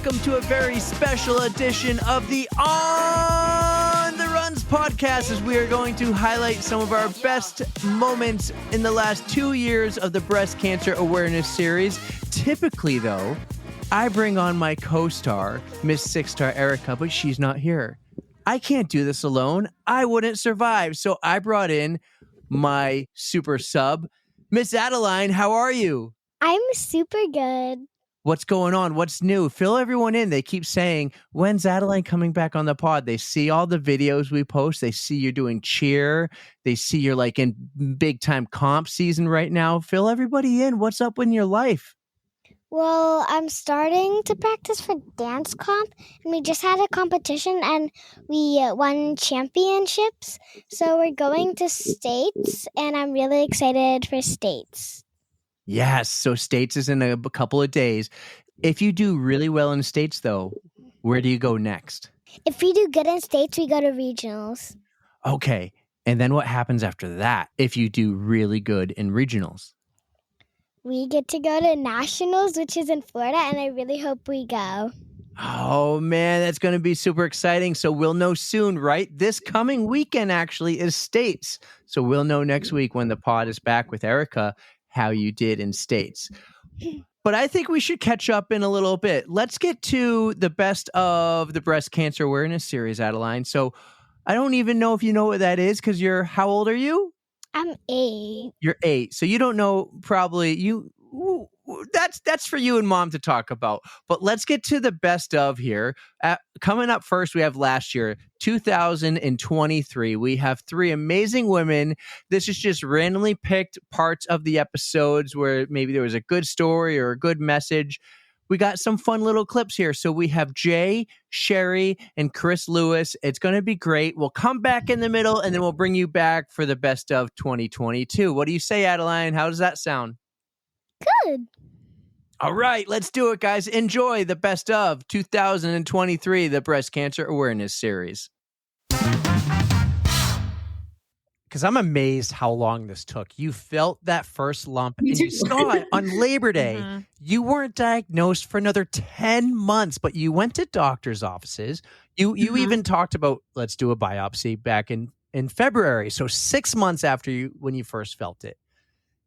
welcome to a very special edition of the On the Runs podcast, as we are going to highlight some of our best moments in the last 2 years of the Breast Cancer Awareness Series. Typically, though, I bring on my co-star, Miss Six-Star Erica, but she's not here. I can't do this alone. I wouldn't survive. So I brought in my super sub, Miss Adeline. How are you? I'm super good. What's going on? What's new? Fill everyone in. They keep saying, when's Adeline coming back on the pod? They see all the videos we post. They see you're doing cheer. They see you're like in big time comp season right now. Fill everybody in. What's up in your life? Well, I'm starting to practice for dance comp, and we just had a competition and we won championships. So we're going to states, and I'm really excited for states. Yes. So states is in a couple of days. If you do really well in states, though, where do you go next? If we do good in states, we go to regionals. Okay. And then what happens after that if you do really good in regionals? We get to go to nationals, which is in Florida, and I really hope we go. Oh, man, that's going to be super exciting. So we'll know soon, right? This coming weekend actually is states. So we'll know next week when the pod is back with Erica how you did in states. But I think we should catch up in a little bit. Let's get to the best of the Breast Cancer Awareness Series, Adeline. So I don't even know if you know what that is because how old are you? I'm 8. You're 8. So you don't know probably that's for you and Mom to talk about. But let's get to the best of here. Coming up first, we have last year, 2023. We have 3 amazing women. This is just randomly picked parts of the episodes where maybe there was a good story or a good message. We got some fun little clips here. So we have Jay, Sherry, and Chris Lewis. It's going to be great. We'll come back in the middle, and then we'll bring you back for the best of 2022. What do you say, Adeline? How does that sound? Good. All right, let's do it, guys. Enjoy the best of 2023, the Breast Cancer Awareness Series. Because I'm amazed how long this took. You felt that first lump and you saw it on Labor Day. Mm-hmm. You weren't diagnosed for another 10 months, but you went to doctor's offices. You even talked about, let's do a biopsy back in February. So 6 months after when you first felt it.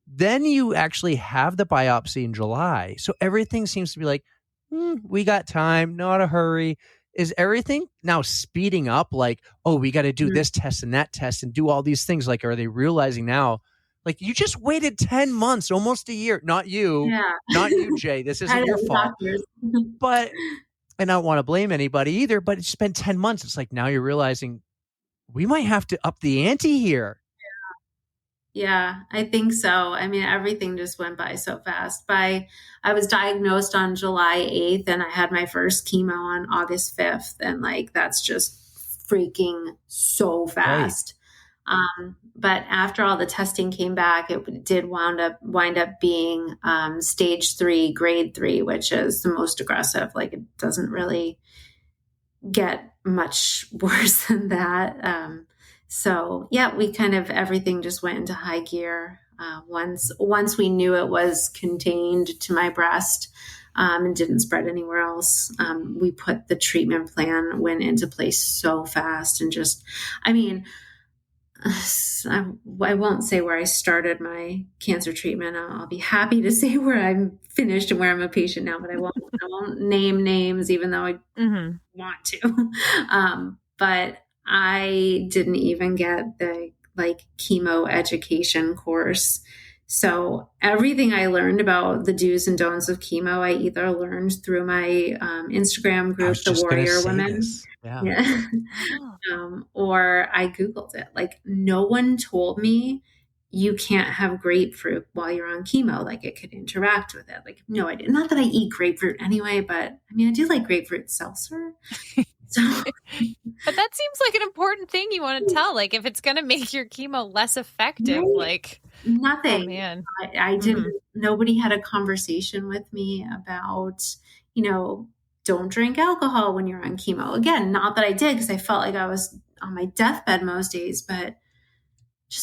Then you actually have the biopsy in July. So everything seems to be like, we got time, not a hurry. Is everything now speeding up? Like, oh, we got to do this test and that test and do all these things. Like, are they realizing now? Like, you just waited 10 months, almost a year. Not you, not you, Jay. This isn't your fault. But, and I don't want to blame anybody either, but it's been 10 months. It's like, now you're realizing we might have to up the ante here. Yeah, I think so. I mean, everything just went by so fast. I was diagnosed on July 8th and I had my first chemo on August 5th. And like, that's just freaking so fast. Right. But after all the testing came back, it did wind up being stage 3, grade 3, which is the most aggressive. Like, it doesn't really get much worse than that. So yeah, everything just went into high gear. Once we knew it was contained to my breast, and didn't spread anywhere else, we put the treatment plan went into place so fast and I won't say where I started my cancer treatment. I'll be happy to say where I'm finished and where I'm a patient now, but I won't name names, even though I want to. But I didn't even get the chemo education course. So everything I learned about the do's and don'ts of chemo, I either learned through my Instagram group, The Warrior Women. Yeah. Or I Googled it. Like, no one told me you can't have grapefruit while you're on chemo. Like, it could interact with it. Like, no, I did. Not that I eat grapefruit anyway, but I mean, I do like grapefruit seltzer. So, but that seems like an important thing you want to tell. Like, if it's going to make your chemo less effective, right? Like nothing. Oh, man. I didn't. Nobody had a conversation with me about, don't drink alcohol when you're on chemo. Again, not that I did, because I felt like I was on my deathbed most days, but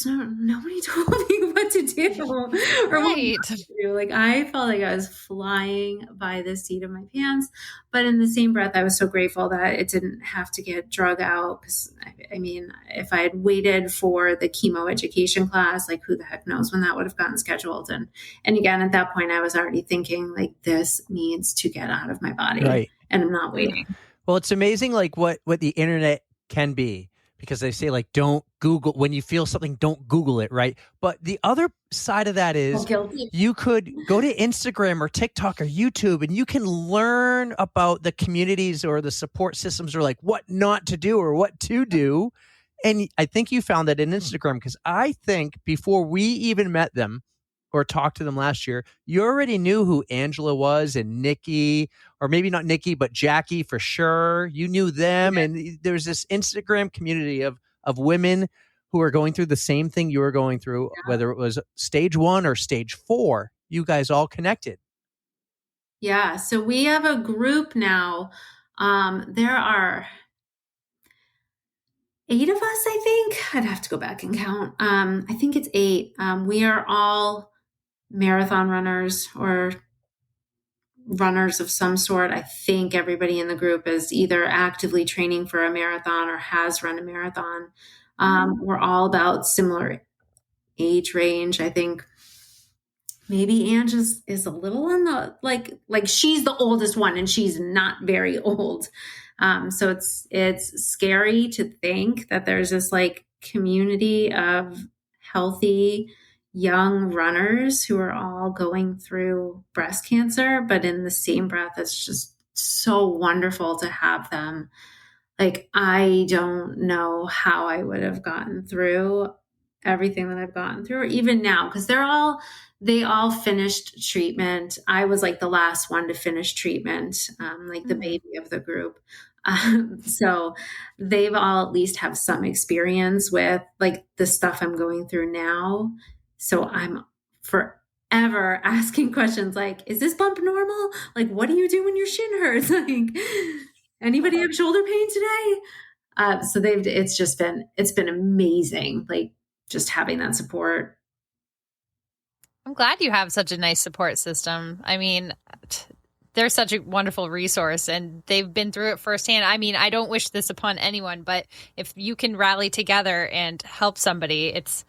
nobody told me what to do or what Right. not to do. Like, I felt like I was flying by the seat of my pants, but in the same breath, I was so grateful that it didn't have to get drug out. Because I mean, if I had waited for the chemo education class, like, who the heck knows when that would have gotten scheduled. And again, at that point, I was already thinking, like, this needs to get out of my body, Right. and I'm not waiting. Well, it's amazing, like what the internet can be, because they say, like, don't Google when you feel something, don't Google it, right? But the other side of that is you could go to Instagram or TikTok or YouTube, and you can learn about the communities or the support systems, or like what not to do or what to do. And I think you found that in Instagram, because I think before we even met them or talked to them last year, you already knew who Angela was and Nikki, or maybe not Nikki, but Jackie for sure. You knew them. Yeah. And there's this Instagram community of women who are going through the same thing you were going through, yeah. Whether it was stage 1 or stage 4, you guys all connected. Yeah. So we have a group now. There are 8 of us, I think. I'd have to go back and count. I think it's 8. We are all marathon runners or runners of some sort. I think everybody in the group is either actively training for a marathon or has run a marathon. We're all about similar age range. I think maybe Ange is a little on the, like she's the oldest one and she's not very old. So it's scary to think that there's this like community of healthy young runners who are all going through breast cancer, but in the same breath, it's just so wonderful to have them. Like, I don't know how I would have gotten through everything that I've gotten through, or even now, because they all finished treatment. I was like the last one to finish treatment, like the baby of the group. So they've all at least have some experience with like the stuff I'm going through now. So I'm forever asking questions like, is this bump normal? Like, what do you do when your shin hurts? Like, anybody have shoulder pain today? So it's been amazing. Like, just having that support. I'm glad you have such a nice support system. I mean, they're such a wonderful resource and they've been through it firsthand. I mean, I don't wish this upon anyone, but if you can rally together and help somebody, it's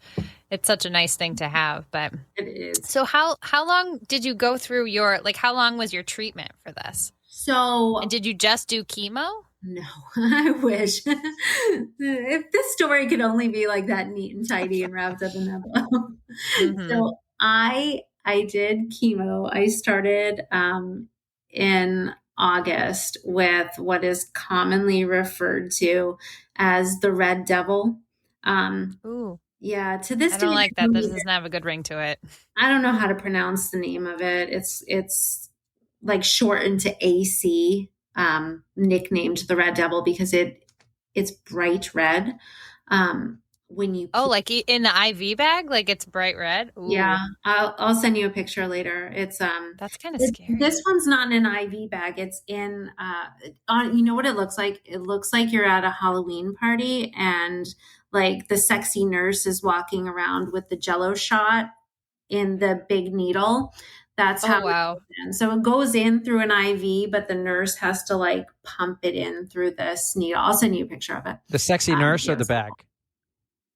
such a nice thing to have. But it is. So how long did you go through how long was your treatment for this? And did you just do chemo? No, I wish. If this story could only be like that neat and tidy and wrapped up in that bow. Mm-hmm. So I did chemo. I started in August with what is commonly referred to as the red devil. Ooh. Yeah, to this day, I don't like that. That doesn't have a good ring to it. I don't know how to pronounce the name of it. It's like shortened to AC, nicknamed the red devil because it's bright red. When you like in the IV bag, like it's bright red. Ooh. Yeah, I'll send you a picture later. It's that's kind of scary. This one's not in an IV bag. It's in you know what it looks like? It looks like you're at a Halloween party and like the sexy nurse is walking around with the Jello shot in the big needle. That's how. Wow. It goes in. So it goes in through an IV, but the nurse has to like pump it in through this needle. I'll send you a picture of it. The sexy nurse or the bag?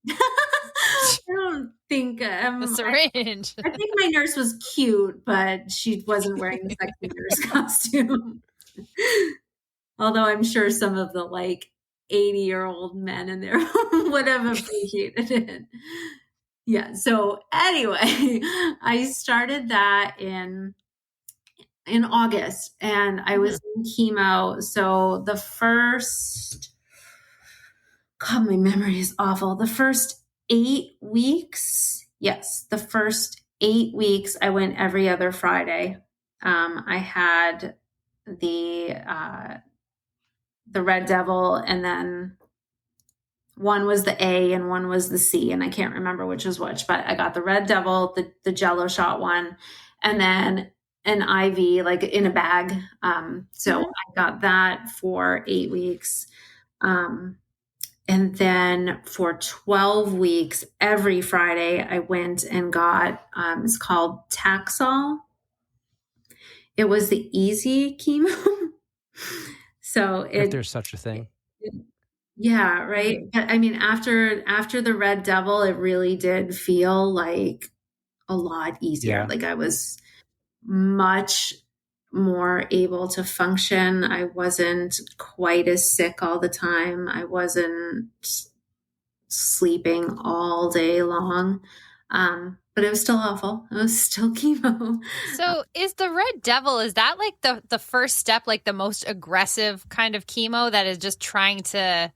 I don't think the syringe. I think my nurse was cute, but she wasn't wearing the sexy nurse costume. Although I'm sure some of the like 80-year-old men in there would have appreciated it. Yeah. So anyway, I started that in August and I was in chemo. So the first, God, my memory is awful. The first 8 weeks, yes, the first 8 weeks, I went every other Friday. I had the red devil, and then one was the A and one was the C, and I can't remember which was which, but I got the red devil, the Jello shot one, and then an IV, like in a bag. So I got that for 8 weeks. And then for 12 weeks, every Friday, I went and got, it's called Taxol. It was the easy chemo. So if there's such a thing. Yeah, right. But I mean, after the Red Devil, it really did feel like a lot easier. Yeah. Like I was much more able to function. I wasn't quite as sick all the time. I wasn't sleeping all day long. But it was still awful. It was still chemo. So is the Red Devil, is that like the first step, like the most aggressive kind of chemo that is just trying to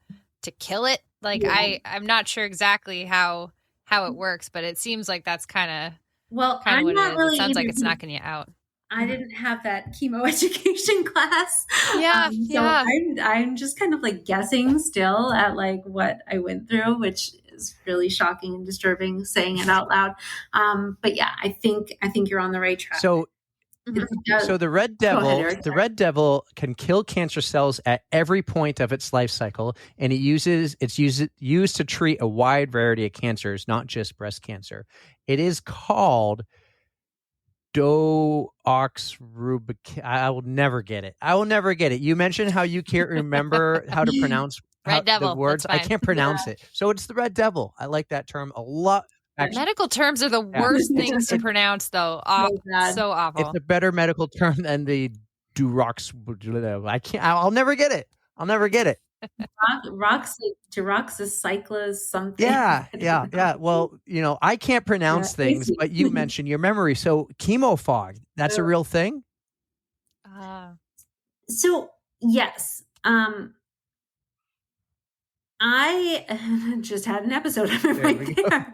kill it? Like Yeah. I'm not sure exactly how it works, but it seems like that's kind of Well, what I'm it not is. really It sounds like even- it's knocking you out. I didn't have that chemo education class. Yeah, So yeah. I'm just kind of like guessing still at like what I went through, which is really shocking and disturbing saying it out loud. But yeah, I think you're on the right track. So It's- So the Red Go ahead, Devil, Eric. the Red Devil can kill cancer cells at every point of its life cycle, and it's used to treat a wide variety of cancers, not just breast cancer. It is called doxorubicin. I will never get it. I will never get it. You mentioned how you can't remember how to pronounce Red Devil, the words. that's I fine. can't pronounce it. So it's the Red Devil. I like that term a lot. Actually, Medical terms are the worst things to pronounce, though. bad. So awful. it's a better medical term than the durox. I can't. I'll never get it. I'll never get it. Deroxycyclas something. Yeah. Well, I can't pronounce things, but you mentioned your memory. So chemo fog, that's a real thing? So yes, I just had an episode of it right there.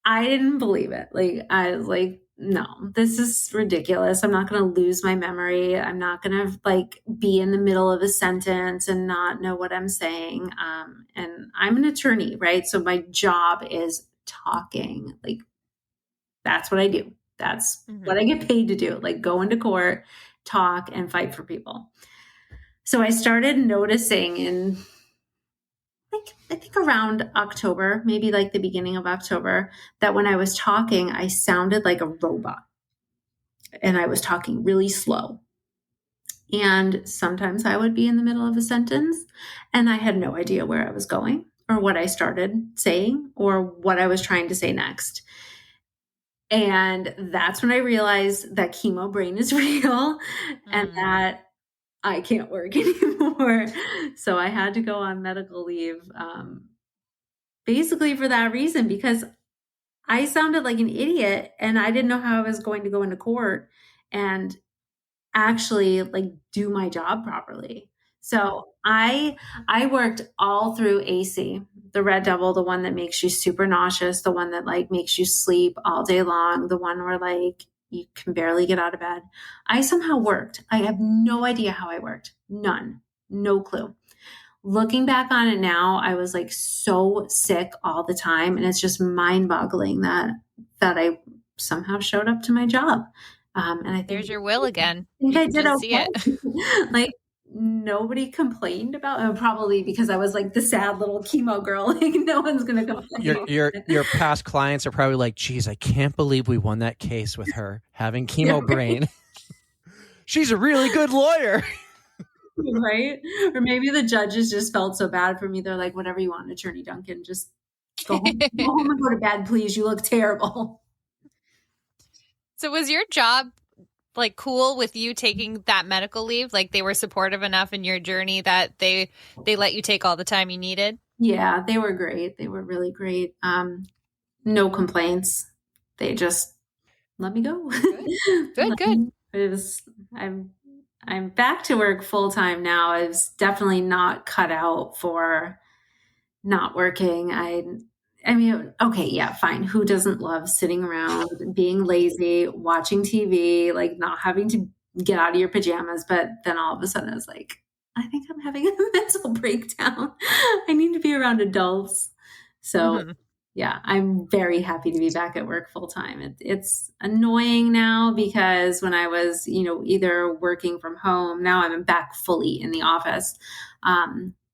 I didn't believe it. Like I was like, no, this is ridiculous. I'm not going to lose my memory. I'm not going to like be in the middle of a sentence and not know what I'm saying. And I'm an attorney, right? So my job is talking. Like that's what I do. That's what I get paid to do. Like go into court, talk, and fight for people. So I started noticing in I think around October, maybe like the beginning of October, that when I was talking, I sounded like a robot and I was talking really slow. And sometimes I would be in the middle of a sentence and I had no idea where I was going or what I started saying or what I was trying to say next. And that's when I realized that chemo brain is real and that I can't work anymore. So I had to go on medical leave, basically for that reason, because I sounded like an idiot and I didn't know how I was going to go into court and actually like do my job properly. So I worked all through AC, the Red Devil, the one that makes you super nauseous, the one that like makes you sleep all day long, the one where like you can barely get out of bed. I somehow worked. I have no idea how I worked. None. No clue. Looking back on it now, I was like so sick all the time. And it's just mind boggling that I somehow showed up to my job. And I think there's your will again. I think I did just okay. See it. Like nobody complained about probably because I was like the sad little chemo girl. Like no one's gonna complain. Your past clients are probably like, geez, I can't believe we won that case with her having chemo brain. She's a really good lawyer. Right? Or maybe the judges just felt so bad for me. They're like, whatever you want, Attorney Duncan, just go home and go to bed, please. You look terrible. So was your job like cool with you taking that medical leave? Like they were supportive enough in your journey that they let you take all the time you needed? Yeah, they were great. They were really great. No complaints. They just let me go. Good. It was, I'm back to work full time now. I was definitely not cut out for not working. I mean, okay, yeah, fine. Who doesn't love sitting around, being lazy, watching TV, like not having to get out of your pajamas? But then all of a sudden I was like, I think I'm having a mental breakdown. I need to be around adults. So yeah, I'm very happy to be back at work full time. It's annoying now because when I was, either working from home, now I'm back fully in the office.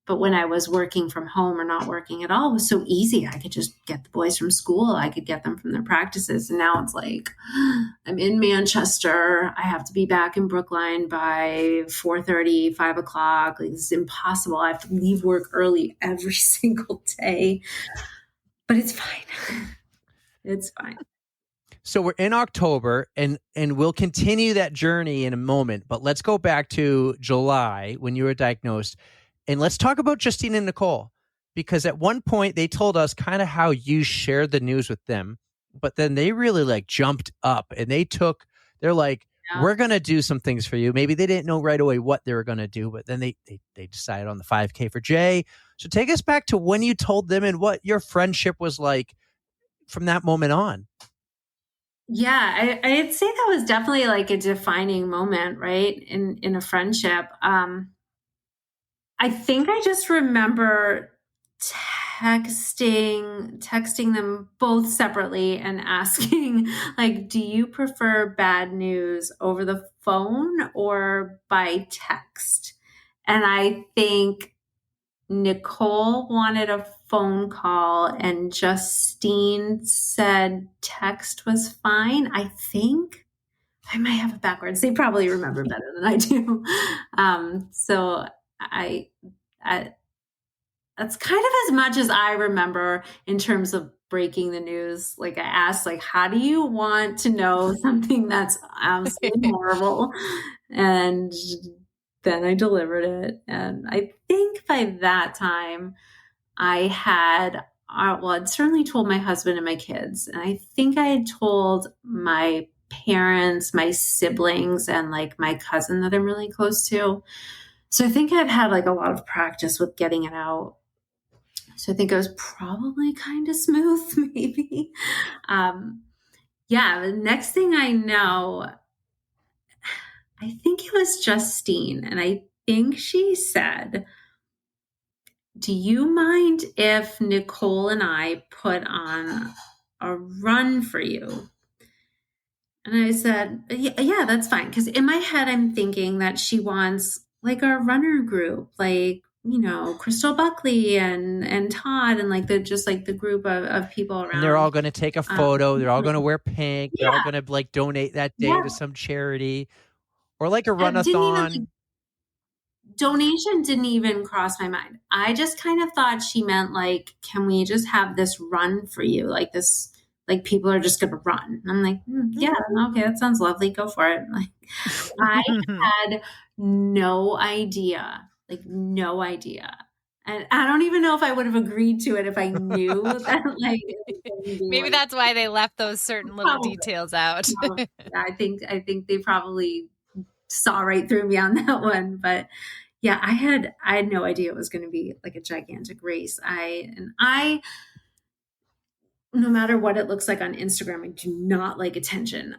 But when I was working from home or not working at all, it was so easy. I could just get the boys from school. I could get them from their practices. And now it's like, I'm in Manchester. I have to be back in Brookline by 4:30, 5 o'clock. Like, this is impossible. I have to leave work early every single day. But it's fine. It's fine. So we're in October, and we'll continue that journey in a moment. But let's go back to July when you were diagnosed. And let's talk about Justine and Nicole, because at one point they told us kind of how you shared the news with them, but then they really like jumped up and they're like, we're going to do some things for you. Maybe they didn't know right away what they were going to do, but then they decided on the 5K for Jay. So take us back to when you told them and what your friendship was like from that moment on. Yeah, I'd say that was definitely like a defining moment, right? In a friendship. I think I just remember texting them both separately and asking, like, do you prefer bad news over the phone or by text? And I think Nicole wanted a phone call and Justine said text was fine. I think I might have it backwards. They probably remember better than I do. So I that's kind of as much as I remember in terms of breaking the news. Like, I asked, like, how do you want to know something that's absolutely horrible? And then I delivered it. And I think by that time I had, I'd certainly told my husband and my kids. And I think I had told my parents, my siblings, and like my cousin that I'm really close to. So I think I've had like a lot of practice with getting it out. So I think it was probably kind of smooth, maybe. Yeah, the next thing I know, I think it was Justine. And I think she said, do you mind if Nicole and I put on a run for you? And I said, yeah, that's fine. Because in my head, I'm thinking that she wants like a runner group, like, you know, Crystal Buckley and Todd and like the group of people around. And they're all going to take a photo. They're all going to wear pink. Yeah. They're all going to like donate that day to some charity or like a run-a-thon. Donation didn't even cross my mind. I just kind of thought she meant like, can we just have this run for you? Like this, like people are just going to run. And I'm like, yeah, okay, that sounds lovely. Go for it. Like, I had no idea. And I don't even know if I would have agreed to it if I knew that. Like, maybe that's why they left those certain little details out. I think they probably saw right through me on that one. But yeah, I had no idea it was going to be like a gigantic race. I no matter what it looks like on Instagram, I do not like attention.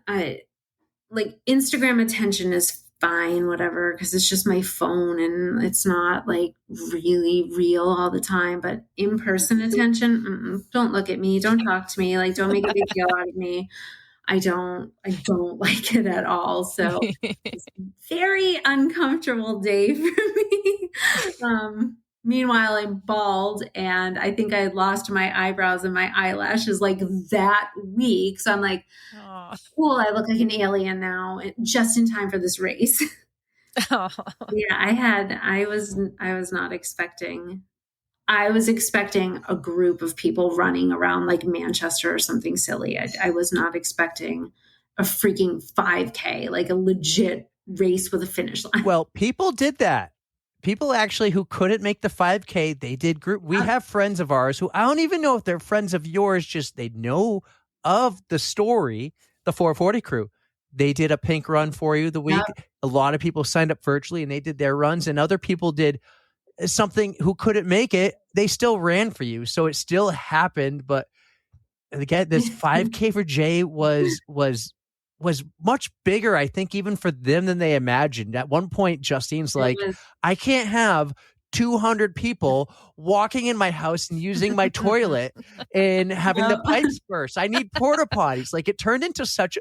Like Instagram attention is fine, whatever, because it's just my phone and it's not like really real all the time. But in-person attention, don't look at me, don't talk to me, like don't make a big deal out of me. I don't like it at all. So it's a very uncomfortable day for me. Meanwhile, I'm bald and I think I had lost my eyebrows and my eyelashes like that week. So I'm like, cool, I look like an alien now, just in time for this race. Yeah, I was not expecting. I was expecting a group of people running around like Manchester or something silly. I was not expecting a freaking 5K, like a legit race with a finish line. Well, people did that. People actually who couldn't make the 5K, they did group. We have friends of ours who I don't even know if they're friends of yours, just they know of the story, the 440 crew. They did a pink run for you the week. Yep. A lot of people signed up virtually and they did their runs, and other people did something who couldn't make it. They still ran for you. So it still happened. But again, this 5K for Jay was much bigger, I think, even for them than they imagined. At one point, Justine's like, I can't have 200 people walking in my house and using my toilet and having the pipes burst. I need porta potties. Like, it turned into such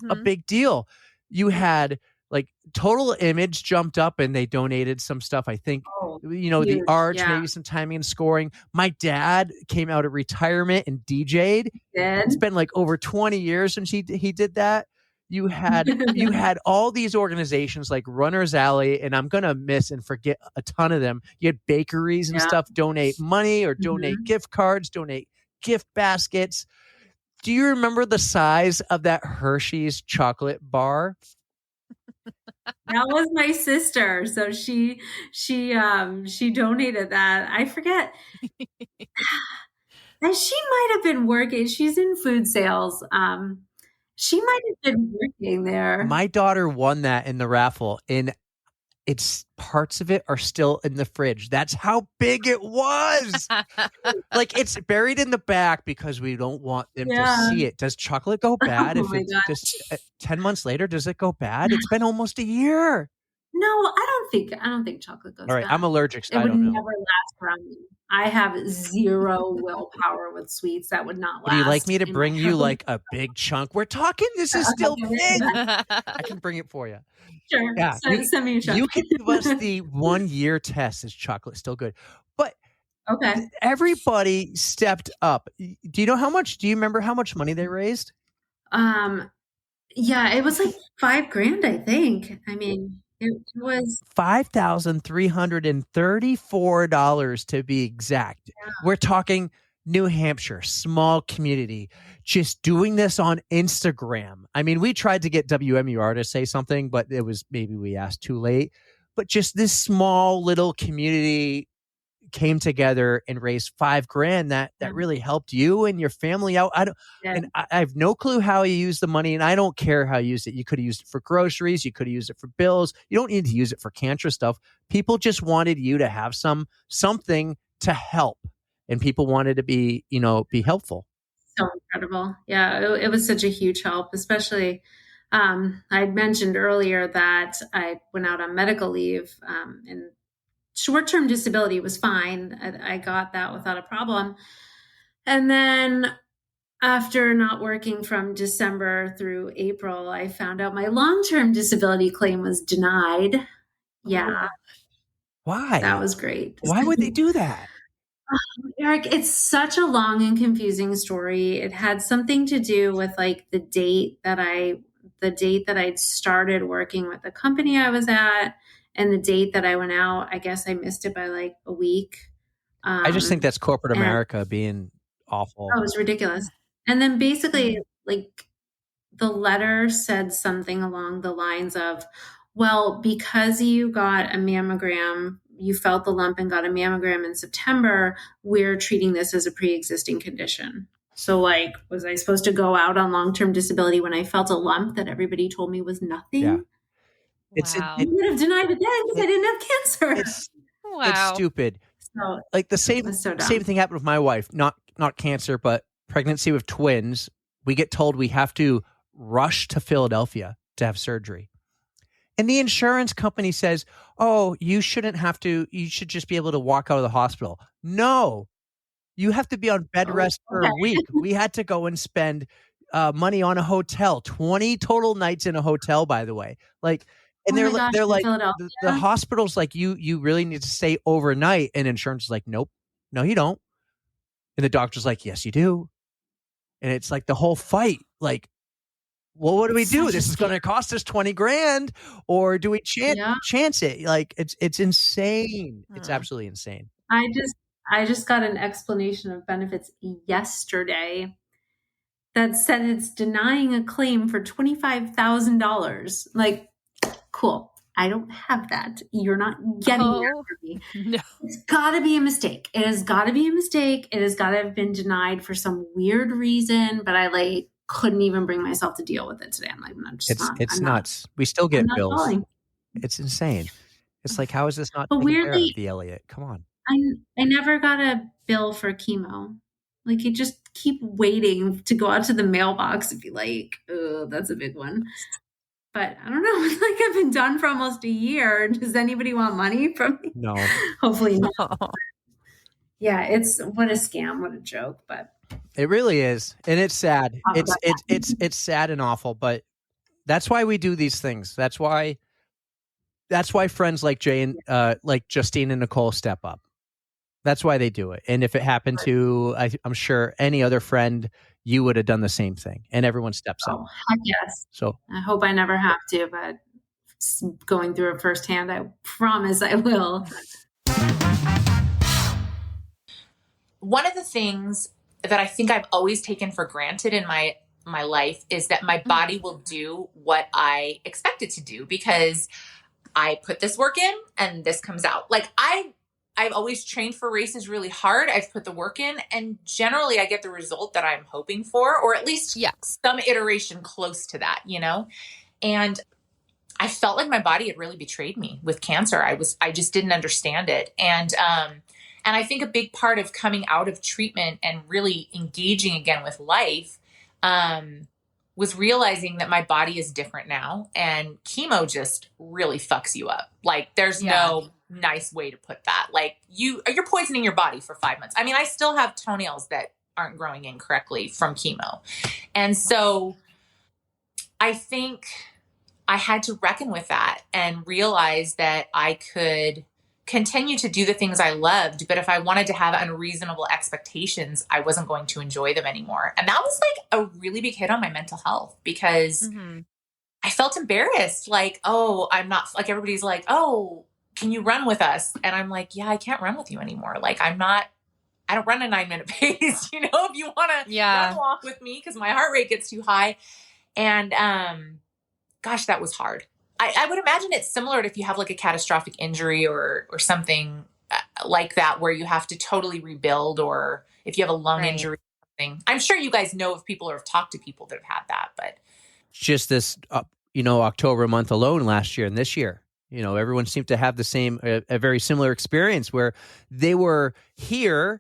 a big deal. You had like Total Image jumped up and they donated some stuff. I think, the huge, arts, yeah. maybe some timing and scoring. My dad came out of retirement and DJ'd. It's been like over 20 years since he did that. You had all these organizations like Runner's Alley, and I'm gonna miss and forget a ton of them. You had bakeries and stuff donate money or donate gift cards, donate gift baskets. Do you remember the size of that Hershey's chocolate bar? That was my sister. So she donated that. I forget. And she might have been working. She's in food sales. She might have been working there. My daughter won that in the raffle, and it's parts of it are still in the fridge. That's how big it was. Like, it's buried in the back because we don't want them to see it. Does chocolate go bad if it's just 10 months later? Does it go bad? It's been almost a year. No, I don't think chocolate goes bad. All right, I'm allergic, so it I would don't know. never last around me. I have zero willpower with sweets. That would not last. Would you like me to bring you like a big chunk? We're talking, this is still big. I can bring it for you. Sure. Yeah, Send me a chunk. You can give us the 1 year test. Is chocolate still good? But okay, everybody stepped up. Do you remember how much money they raised? Yeah, it was like $5,000, I think. I mean, it was $5,334 to be exact. Yeah. We're talking New Hampshire, small community, just doing this on Instagram. I mean, we tried to get WMUR to say something, but it was maybe we asked too late. But just this small little community came together and raised $5,000 that really helped you and your family out. I have no clue how you use the money, and I don't care how you use it. You could have used it for groceries. You could have used it for bills. You don't need to use it for cancer stuff. People just wanted you to have something to help, and people wanted to be helpful. So incredible. Yeah, it was such a huge help, especially I mentioned earlier that I went out on medical leave, and short-term disability was fine. I got that without a problem. And then after not working from December through April, I found out my long-term disability claim was denied. Yeah. Why? That was great. Why would they do that? Eric, it's such a long and confusing story. It had something to do with like the date that I'd started working with the company I was at. And the date that I went out, I guess I missed it by like a week. I just think that's corporate America being awful. Oh, it was ridiculous. And then basically, like, the letter said something along the lines of, well, because you got a mammogram, you felt the lump and got a mammogram in September, we're treating this as a pre-existing condition. So, like, was I supposed to go out on long-term disability when I felt a lump that everybody told me was nothing? Yeah. Wow. You would have denied it then because I didn't have cancer. It's stupid. So, like the same thing happened with my wife. Not cancer, but pregnancy with twins. We get told we have to rush to Philadelphia to have surgery. And the insurance company says, oh, you shouldn't have to. You should just be able to walk out of the hospital. No, you have to be on bed rest for a week. We had to go and spend money on a hotel, 20 total nights in a hotel, by the way. Like, and they're like, the hospital's like, you really need to stay overnight. And insurance is like, nope, no, you don't. And the doctor's like, yes, you do. And it's like the whole fight. Like, well, what do we do? This is going to cost us $20,000, or do we chance it? Like, it's insane. It's absolutely insane. I just got an explanation of benefits yesterday that said it's denying a claim for $25,000. Like, cool. I don't have that. You're not getting that from me. No. It's got to be a mistake. It has got to be a mistake. It has got to have been denied for some weird reason, but I couldn't even bring myself to deal with it today. I'm like, it's nuts. We still get bills. Calling. It's insane. It's like, how is this not taken care of, the Elliot? Come on. I never got a bill for chemo. Like, you just keep waiting to go out to the mailbox and be like, oh, that's a big one. But I don't know. It's like I've been done for almost a year. Does anybody want money from me? No. Hopefully not. Yeah, it's what a scam, what a joke. But it really is, and it's sad. It's sad and awful. But That's why we do these things. That's why friends like Jay and like Justine and Nicole step up. That's why they do it. And if it happened to, I'm sure any other friend, you would have done the same thing. And everyone steps up. Heck yes. So I hope I never have to, but going through it firsthand, I promise I will. One of the things that I think I've always taken for granted in my life is that my body will do what I expect it to do, because I put this work in and this comes out. Like I've always trained for races really hard. I've put the work in, and generally I get the result that I'm hoping for, or at least some iteration close to that, you know? And I felt like my body had really betrayed me with cancer. I just didn't understand it. And I think a big part of coming out of treatment and really engaging again with life, was realizing that my body is different now, and chemo just really fucks you up. Like there's no nice way to put that. Like you're poisoning your body for 5 months. I mean, I still have toenails that aren't growing in correctly from chemo. And so I think I had to reckon with that and realize that I could continue to do the things I loved, but if I wanted to have unreasonable expectations, I wasn't going to enjoy them anymore. And that was like a really big hit on my mental health, because I felt embarrassed. Like, oh, I'm not, like, everybody's like, oh, can you run with us? And I'm like, yeah, I can't run with you anymore. Like, I don't run a 9-minute pace, you know, if you want to run walk with me, because my heart rate gets too high. And, gosh, that was hard. I would imagine it's similar to if you have like a catastrophic injury or something like that, where you have to totally rebuild, or if you have a lung injury or something. I'm sure you guys know of people or have talked to people that have had that, but just this, October month alone last year and this year, everyone seemed to have the same, a very similar experience where they were here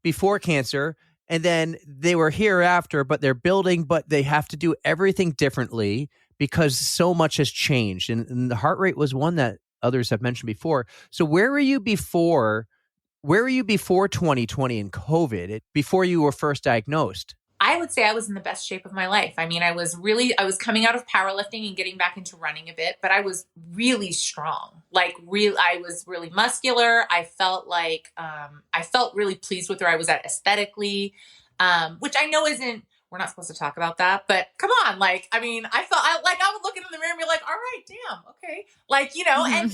before cancer and then they were here after, but they're building, but they have to do everything differently because so much has changed. And the heart rate was one that others have mentioned before. So where were you before 2020 and COVID, before you were first diagnosed? I would say I was in the best shape of my life. I mean, I was coming out of powerlifting and getting back into running a bit, but I was really strong. I was really muscular. I felt really pleased with where I was at aesthetically, which I know we're not supposed to talk about that, but come on. I would look in the mirror and be like, all right, damn. Okay. And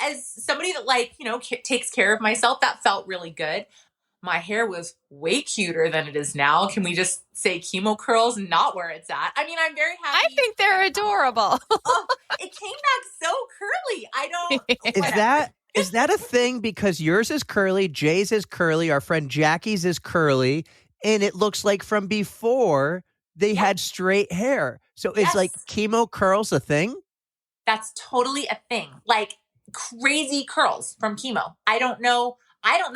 as somebody that takes care of myself, that felt really good. My hair was way cuter than it is now. Can we just say chemo curls, not where it's at? I mean, I'm very happy. I think they're adorable. It came back so curly. I don't. Is that a thing? Because yours is curly, Jay's is curly, our friend Jackie's is curly, and it looks like from before they had straight hair. So is like chemo curls a thing? That's totally a thing. Like crazy curls from chemo. I don't know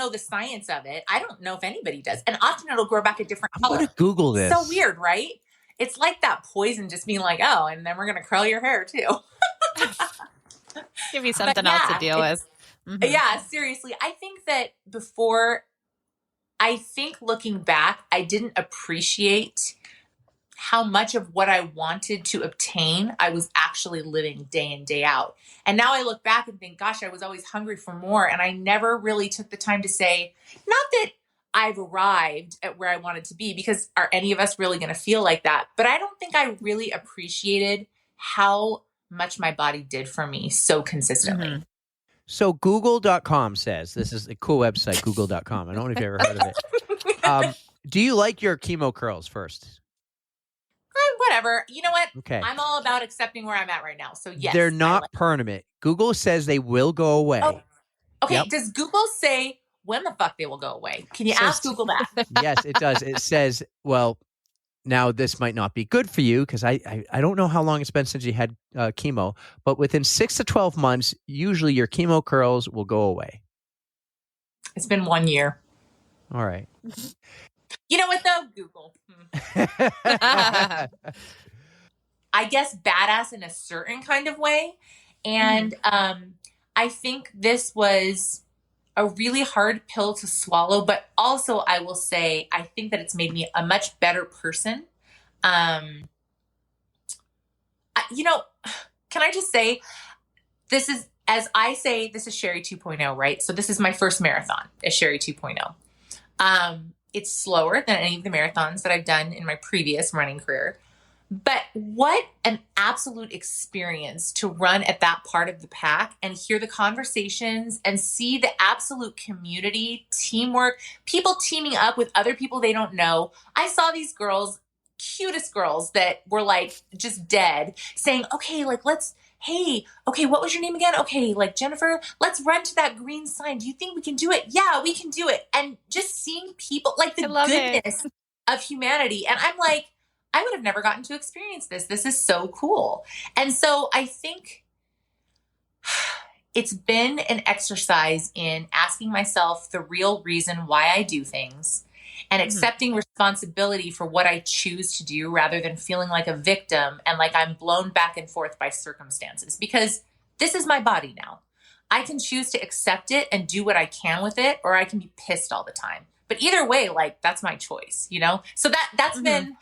the science of it. I don't know if anybody does. And often it'll grow back a different color. I'm going to Google this. So weird, right? It's like that poison just being like, oh, and then we're going to curl your hair too. Give you something else to deal with. Mm-hmm. Yeah, seriously. I think looking back, I didn't appreciate how much of what I wanted to obtain I was actually living day in, day out. And now I look back and think, gosh, I was always hungry for more. And I never really took the time to say, not that I've arrived at where I wanted to be, because are any of us really going to feel like that? But I don't think I really appreciated how much my body did for me so consistently. Mm-hmm. So Google.com says, this is a cool website, Google.com. I don't know if you've ever heard of it. Do you like your chemo curls first? Whatever. You know what? Okay. I'm all about accepting where I'm at right now. So yes. They're not permanent. Google says they will go away. Oh, okay. Yep. Does Google say when the fuck they will go away? Can you ask Google that? Yes, it does. It says, well, now this might not be good for you because I don't know how long it's been since you had chemo, but within 6 to 12 months, usually your chemo curls will go away. It's been 1 year. All right. You know what though? Google. I guess badass in a certain kind of way. And I think this was a really hard pill to swallow, but also I will say, I think that it's made me a much better person. Can I just say, this is, as I say, this is Sherry 2.0, right? So this is my first marathon as Sherry 2.0. It's slower than any of the marathons that I've done in my previous running career. But what an absolute experience to run at that part of the pack and hear the conversations and see the absolute community, teamwork, people teaming up with other people they don't know. I saw these girls, cutest girls that were like just dead, saying, okay, like hey, okay, what was your name again? Okay, like Jennifer, let's run to that green sign. Do you think we can do it? Yeah, we can do it. And just seeing people, like the goodness of humanity. And I'm like, I would have never gotten to experience this. This is so cool. And so I think it's been an exercise in asking myself the real reason why I do things and accepting responsibility for what I choose to do rather than feeling like a victim and like I'm blown back and forth by circumstances, because this is my body now. I can choose to accept it and do what I can with it, or I can be pissed all the time. But either way, like that's my choice, you know? So that's been,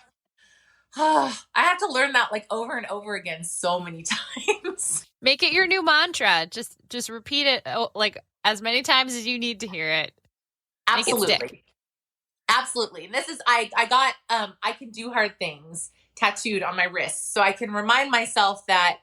I have to learn that like over and over again so many times. Make it your new mantra. Just repeat it like as many times as you need to hear it. Absolutely. Make it stick. Absolutely. And this is, I got, I can do hard things tattooed on my wrist. So I can remind myself that,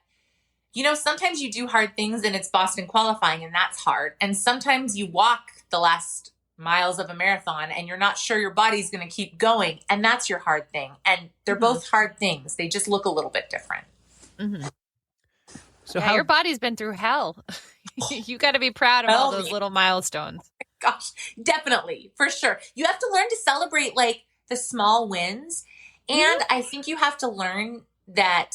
sometimes you do hard things and it's Boston qualifying and that's hard. And sometimes you walk the last miles of a marathon and you're not sure your body's going to keep going. And that's your hard thing. And they're both hard things. They just look a little bit different. So your body's been through hell. You got to be proud of all those little milestones. Gosh, definitely, for sure. You have to learn to celebrate like the small wins. And I think you have to learn that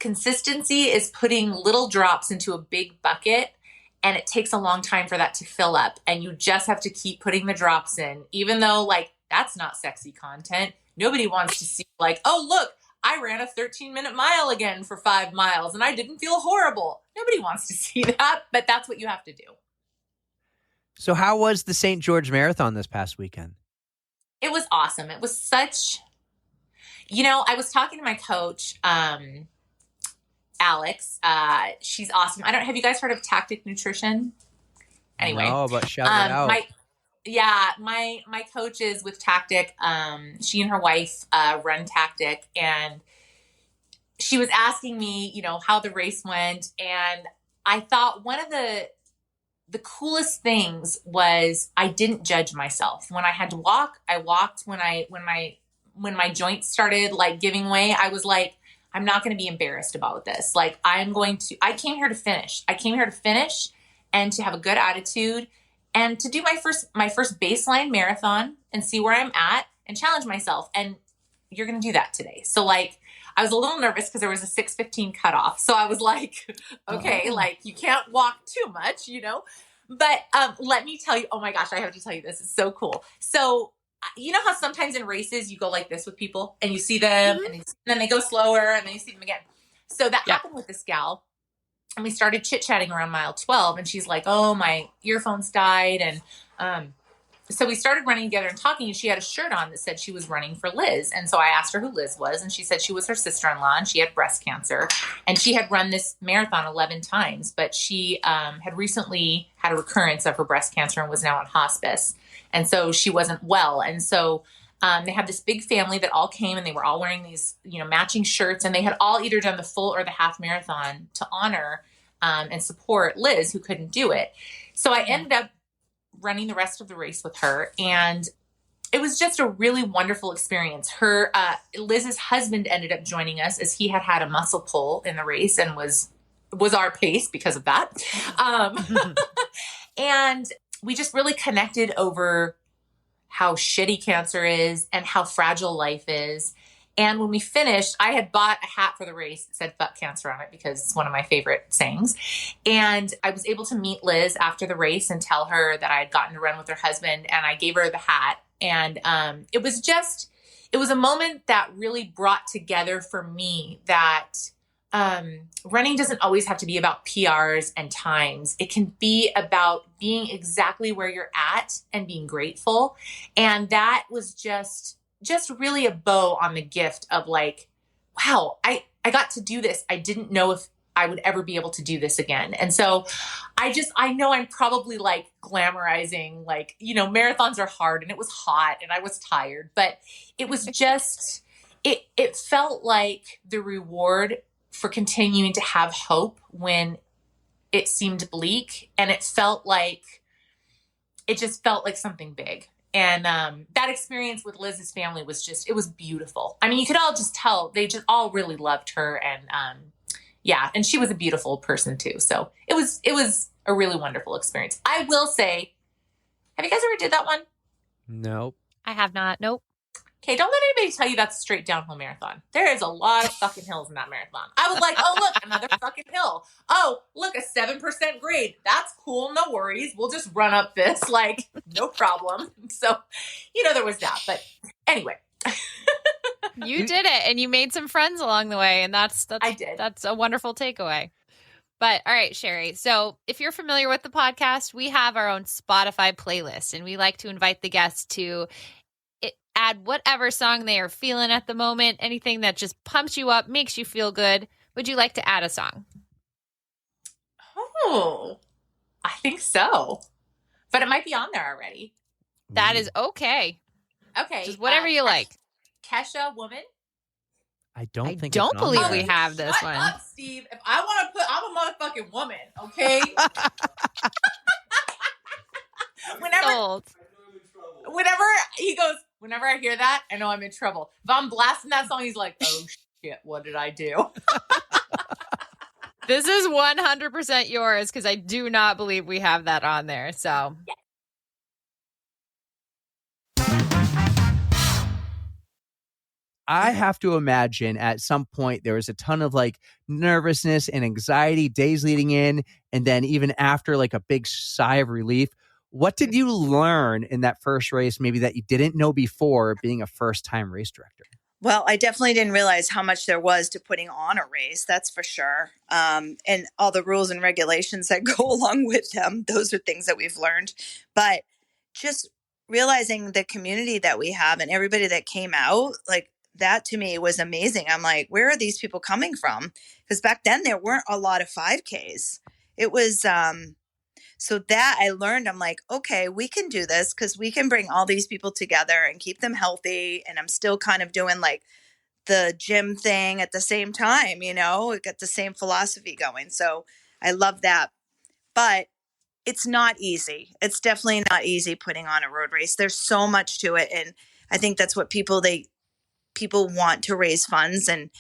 consistency is putting little drops into a big bucket, and it takes a long time for that to fill up. And you just have to keep putting the drops in, even though like that's not sexy content. Nobody wants to see like, oh, look, I ran a 13-minute mile again for 5 miles and I didn't feel horrible. Nobody wants to see that, but that's what you have to do. So how was the St. George Marathon this past weekend? It was awesome. It was such, I was talking to my coach, Alex. She's awesome. Have you guys heard of Tactic Nutrition? Anyway. No, but shout it out. My coach is with Tactic. She and her wife run Tactic, and she was asking me, how the race went. And I thought one of the coolest things was I didn't judge myself. When I had to walk, I walked. When my joints started like giving way, I was like, I'm not going to be embarrassed about this. Like I came here to finish. I came here to finish and to have a good attitude and to do my first baseline marathon and see where I'm at and challenge myself. And you're going to do that today. So like, I was a little nervous because there was a 6:15 cutoff. So I was like, okay, like you can't walk too much, but let me tell you, oh my gosh, I have to tell you this. It's so cool. So you know how sometimes in races you go like this with people and you see them and then they go slower and then you see them again. So that happened with this gal. And we started chit-chatting around mile 12 and she's like, oh, my earphones died. And so we started running together and talking, and she had a shirt on that said she was running for Liz. And so I asked her who Liz was, and she said she was her sister-in-law and she had breast cancer. And she had run this marathon 11 times, but she had recently had a recurrence of her breast cancer and was now on hospice. And so she wasn't well. And so they had this big family that all came, and they were all wearing these, matching shirts, and they had all either done the full or the half marathon to honor and support Liz, who couldn't do it. So I ended up running the rest of the race with her, and it was just a really wonderful experience. Her Liz's husband ended up joining us as he had a muscle pull in the race and was our pace because of that. And we just really connected over how shitty cancer is and how fragile life is. And when we finished, I had bought a hat for the race that said "fuck cancer" on it because it's one of my favorite sayings. And I was able to meet Liz after the race and tell her that I had gotten to run with her husband, and I gave her the hat. And it was a moment that really brought together for me that running doesn't always have to be about PRs and times. It can be about being exactly where you're at and being grateful. And that was just really a bow on the gift of like, wow, I I got to do this. I didn't know if I would ever be able to do this again. And so I know I'm probably like glamorizing, like, marathons are hard and it was hot and I was tired, but it was just, it felt like the reward for continuing to have hope when it seemed bleak. And it just felt like something big. And that experience with Liz's family was it was beautiful. I mean, you could all just tell they just all really loved her. And and she was a beautiful person too. So it was a really wonderful experience. I will say, have you guys ever did that one? Nope. I have not. Nope. Okay, don't let anybody tell you that's a straight downhill marathon. There is a lot of fucking hills in that marathon. I was like, oh, look, another fucking hill. Oh, look, a 7% grade. That's cool. No worries. We'll just run up this. Like, no problem. So, there was that. But anyway. You did it, and you made some friends along the way, and I did. That's a wonderful takeaway. But all right, Sherry. So if you're familiar with the podcast, we have our own Spotify playlist, and we like to invite the guests to add whatever song they are feeling at the moment, anything that just pumps you up, makes you feel good. Would you like to add a song? Oh, I think so. But it might be on there already. That is okay. Okay. Just whatever you like. Kesha, Woman. I don't believe we have this Shut one. Up, Steve. If I want to I'm a motherfucking woman, okay? Whenever he goes, whenever I hear that, I know I'm in trouble. If I'm blasting that song, he's like, oh shit, what did I do? This is 100% yours because I do not believe we have that on there. So. Yeah. I have to imagine at some point there was a ton of like nervousness and anxiety days leading in, and then even after, like a big sigh of relief. What did you learn in that first race, maybe that you didn't know before being a first-time race director? Well, I definitely didn't realize how much there was to putting on a race, that's for sure. And all the rules and regulations that go along with them, those are things that we've learned. But just realizing the community that we have and everybody that came out, like that to me was amazing. I'm like, where are these people coming from? Because back then there weren't a lot of 5Ks. It was... So that I learned, I'm like, okay, we can do this because we can bring all these people together and keep them healthy. And I'm still kind of doing like the gym thing at the same time, we got the same philosophy going. So I love that. But it's not easy. It's definitely not easy putting on a road race. There's so much to it. And I think that's what people want to raise funds. And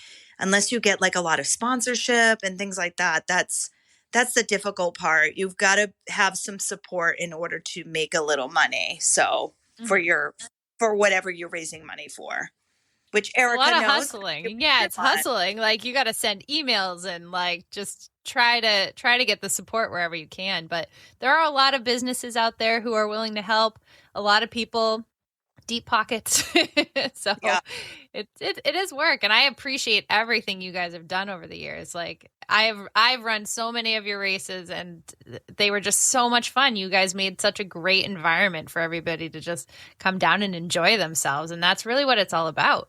unless you get like a lot of sponsorship and things like that, that's the difficult part. You've got to have some support in order to make a little money. So for whatever you're raising money for, which Erica knows. A lot of hustling. Yeah, it's hustling. Like you got to send emails and like just try to get the support wherever you can. But there are a lot of businesses out there who are willing to help. A lot of people, deep pockets. So yeah. It is work, and I appreciate everything you guys have done over the years. Like I've run so many of your races, and they were just so much fun. You guys made such a great environment for everybody to just come down and enjoy themselves, and that's really what it's all about.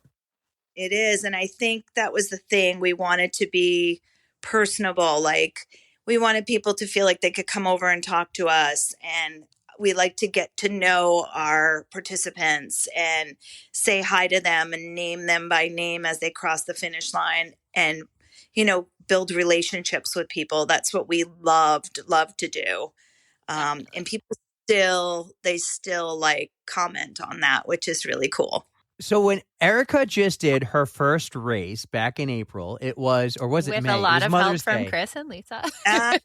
It is, and I think that was the thing. We wanted to be personable. Like we wanted people to feel like they could come over and talk to us, and we like to get to know our participants and say hi to them and name them by name as they cross the finish line and, build relationships with people. That's what we love to do. And people still like comment on that, which is really cool. So when Erica just did her first race back in April, it was May? With a lot of help from Chris and Lisa. Yeah.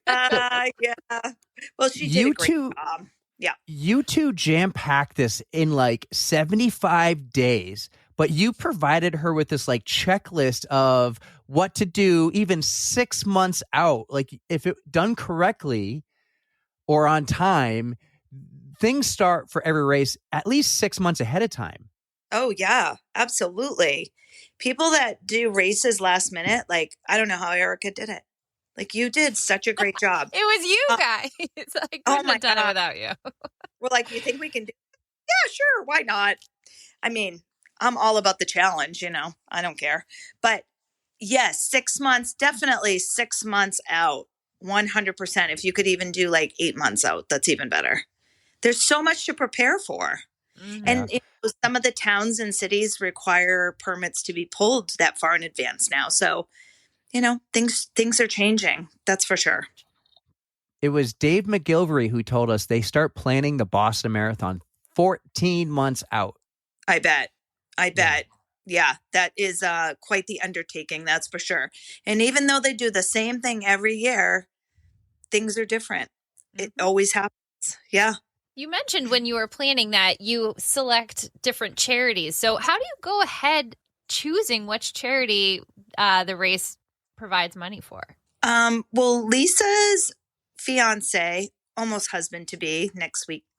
Well, she did a great job. Yeah. You two jam-packed this in like 75 days, but you provided her with this like checklist of what to do even 6 months out. Like if it done correctly or on time, things start for every race at least 6 months ahead of time. Oh, yeah, absolutely. People that do races last minute, like, I don't know how Erica did it. Like, you did such a great job. It was you guys. I couldn't have done it without you. We're like, you think we can do it? Yeah, sure. Why not? I mean, I'm all about the challenge, I don't care. But Yes, 6 months, definitely 6 months out. 100%. If you could even do like 8 months out, that's even better. There's so much to prepare for. Mm-hmm. And some of the towns and cities require permits to be pulled that far in advance now. So, things are changing. That's for sure. It was Dave McGilvery who told us they start planning the Boston Marathon 14 months out. I bet. Yeah, that is quite the undertaking, that's for sure. And even though they do the same thing every year, things are different. It always happens. Yeah. You mentioned when you were planning that you select different charities. So how do you go ahead choosing which charity the race provides money for? Well, Lisa's fiance, almost husband to be,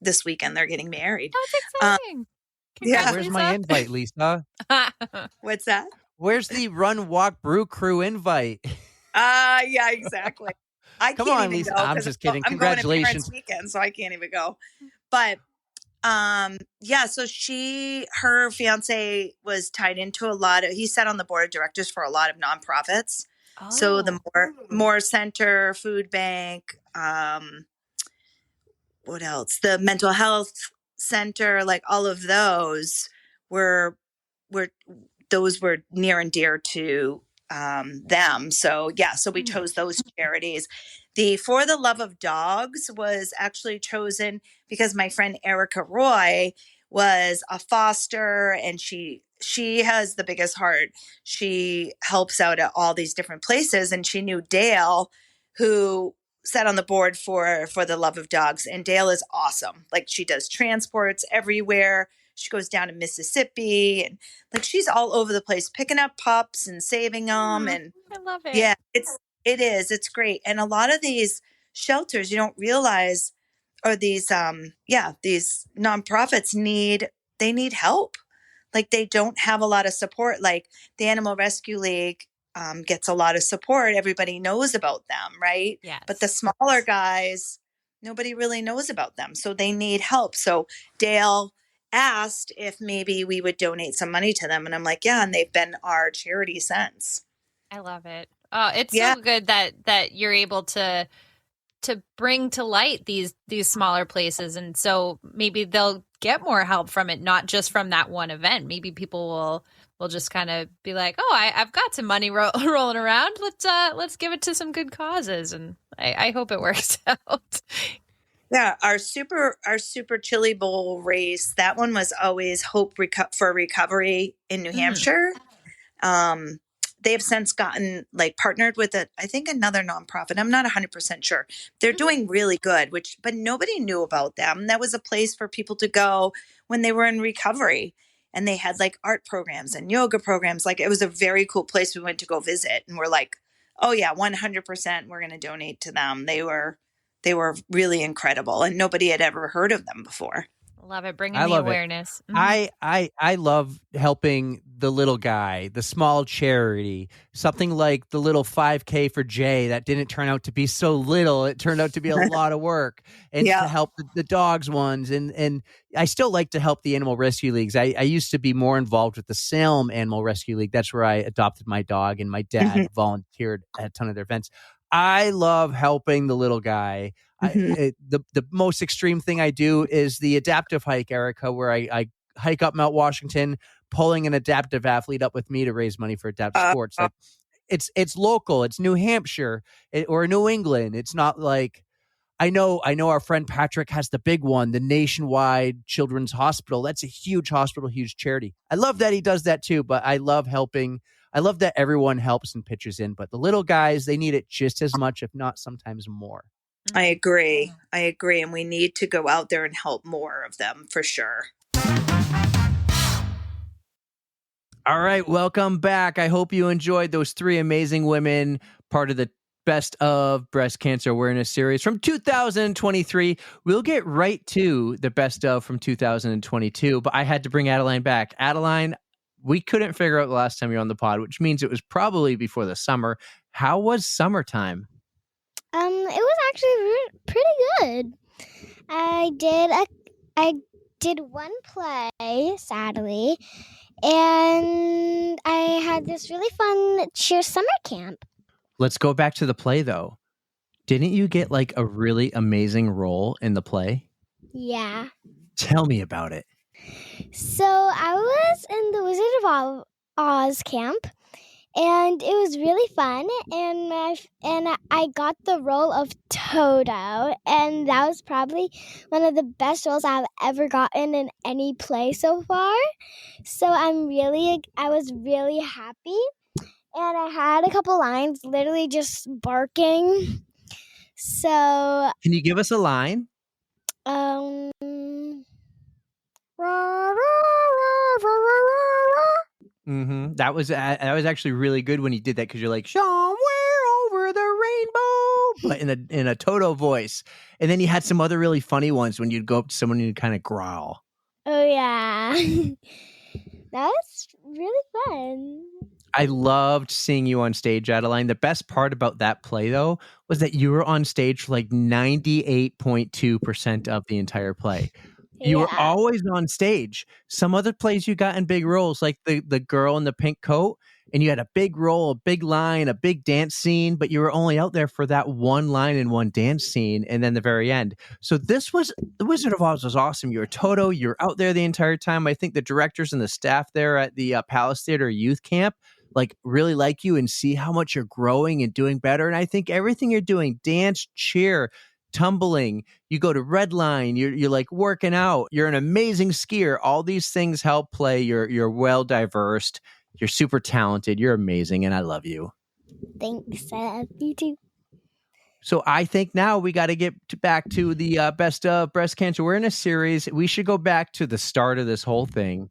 this weekend they're getting married. That's exciting. Yeah. Where's my invite, Lisa? What's that? Where's the Run Walk Brew Crew invite? Yeah, exactly. I Come can't on, even Lisa. go. I'm just kidding. I'm Congratulations. going to Parents Weekend, so I can't even go. But yeah, so her fiance was tied into he sat on the board of directors for a lot of nonprofits. Oh. So the Moore Center, Food Bank, what else? The Mental Health Center, like all of those were near and dear to them. So we chose those charities. The For the Love of Dogs was actually chosen because my friend Erica Roy was a foster, and she has the biggest heart. She helps out at all these different places, and she knew Dale, who sat on the board for the Love of Dogs, and Dale is awesome. Like, she does transports everywhere. She goes down to Mississippi, and like she's all over the place picking up pups and saving them. And I love it. Yeah, it's great. And a lot of these shelters, you don't realize, or these nonprofits need help. Like, they don't have a lot of support. Like, the Animal Rescue League gets a lot of support. Everybody knows about them, right? Yes. But the smaller guys, nobody really knows about them. So they need help. So Dale asked if maybe we would donate some money to them. And I'm like, yeah. And they've been our charity since. I love it. Oh, it's so good that you're able to bring to light these smaller places. And so maybe they'll get more help from it, not just from that one event. Maybe people will just kind of be like, oh, I've got some money rolling around. Let's give it to some good causes. And I hope it works out. Yeah, our super chili bowl race, that one was always Hope for Recovery in New Hampshire. They have since gotten partnered with I think another nonprofit. I'm not 100% sure. They're doing really good, but nobody knew about them. That was a place for people to go when they were in recovery, and they had art programs and yoga programs. It was a very cool place we went to go visit, and we're like, oh yeah, 100% we're going to donate to them. They were really incredible, and nobody had ever heard of them before. Love it. Bringing the awareness. I love helping the little guy, the small charity, something like the little 5K for Jay that didn't turn out to be so little. It turned out to be a lot of work, and to help the dogs ones. And I still like to help the animal rescue leagues. I used to be more involved with the Salem Animal Rescue League. That's where I adopted my dog, and my dad volunteered at a ton of their events. I love helping the little guy. The most extreme thing I do is the adaptive hike, Erica, where I hike up Mount Washington, pulling an adaptive athlete up with me to raise money for adaptive sports. It's local. It's New Hampshire or New England. It's not like I know our friend Patrick has the big one, the Nationwide Children's Hospital. That's a huge hospital, huge charity. I love that he does that too, but I love helping. I love that everyone helps and pitches in, but the little guys, they need it just as much, if not sometimes more. I agree. And we need to go out there and help more of them for sure. All right. Welcome back. I hope you enjoyed those three amazing women, part of the Best of Breast Cancer Awareness series from 2023. We'll get right to the best of from 2022, but I had to bring Adeline back. Adeline, we couldn't figure out the last time you were on the pod, which means it was probably before the summer. How was summertime? It was actually pretty good. I did one play, sadly, And I had this really fun cheer summer camp. Let's go back to the play, though. Didn't you get like a really amazing role in the play? Yeah. Tell me about it. So I was in the Wizard of Oz camp, and it was really fun. And I got the role of Toto, and that was probably one of the best roles I've ever gotten in any play so far. So I was really happy, and I had a couple lines, literally just barking. So Can you give us a line? Rah, That was actually really good when you did that, because you're like, somewhere over the rainbow, but in a Toto voice. And then you had some other really funny ones when you'd go up to someone and you'd kind of growl. Oh yeah, that was really fun. I loved seeing you on stage, Adeline. The best part about that play, though, was that you were on stage for like 98.2% of the entire play. You were always on stage. Some other plays you got in big roles, like the girl in the pink coat, and you had a big role, a big line, a big dance scene, but you were only out there for that one line and one dance scene, and then the very end. So the Wizard of Oz was awesome. You were Toto. You were out there the entire time. I think the directors and the staff there at the Palace Theater Youth Camp really like you and see how much you're growing and doing better. And I think everything you're doing, dance, cheer, tumbling, you go to Red Line, you're like working out, you're an amazing skier. All these things help play. You're well diverse, you're super talented, you're amazing, and I love you. Thanks, I love you too. So I think now we got to get back to the Best of Breast Cancer Awareness series. We should go back to the start of this whole thing.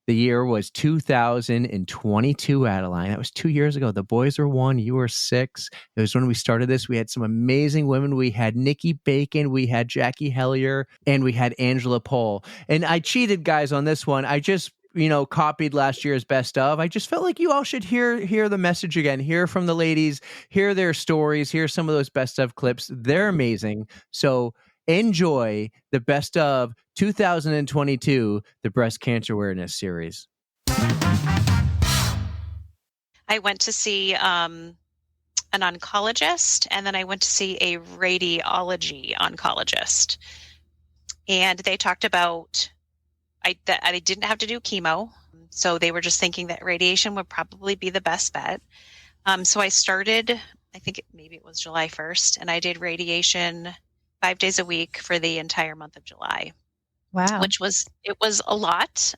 The year was 2022, Adeline. That was 2 years ago. The boys were 1, you were 6. It was when we started this. We had some amazing women. We had Nikki Bacon, we had Jackie Hellier, and we had Angela Pohl. And I cheated, guys, on this one. I just copied last year's best of. I just felt like you all should hear the message again, hear from the ladies, hear their stories, hear some of those best of clips. They're amazing. So enjoy the best of 2022, the Breast Cancer Awareness series. I went to see an oncologist, and then I went to see a radiology oncologist. And they talked about that I didn't have to do chemo. So they were just thinking that radiation would probably be the best bet. So I started, I think maybe it was July 1st, and I did radiation 5 days a week for the entire month of July. Wow. It was a lot.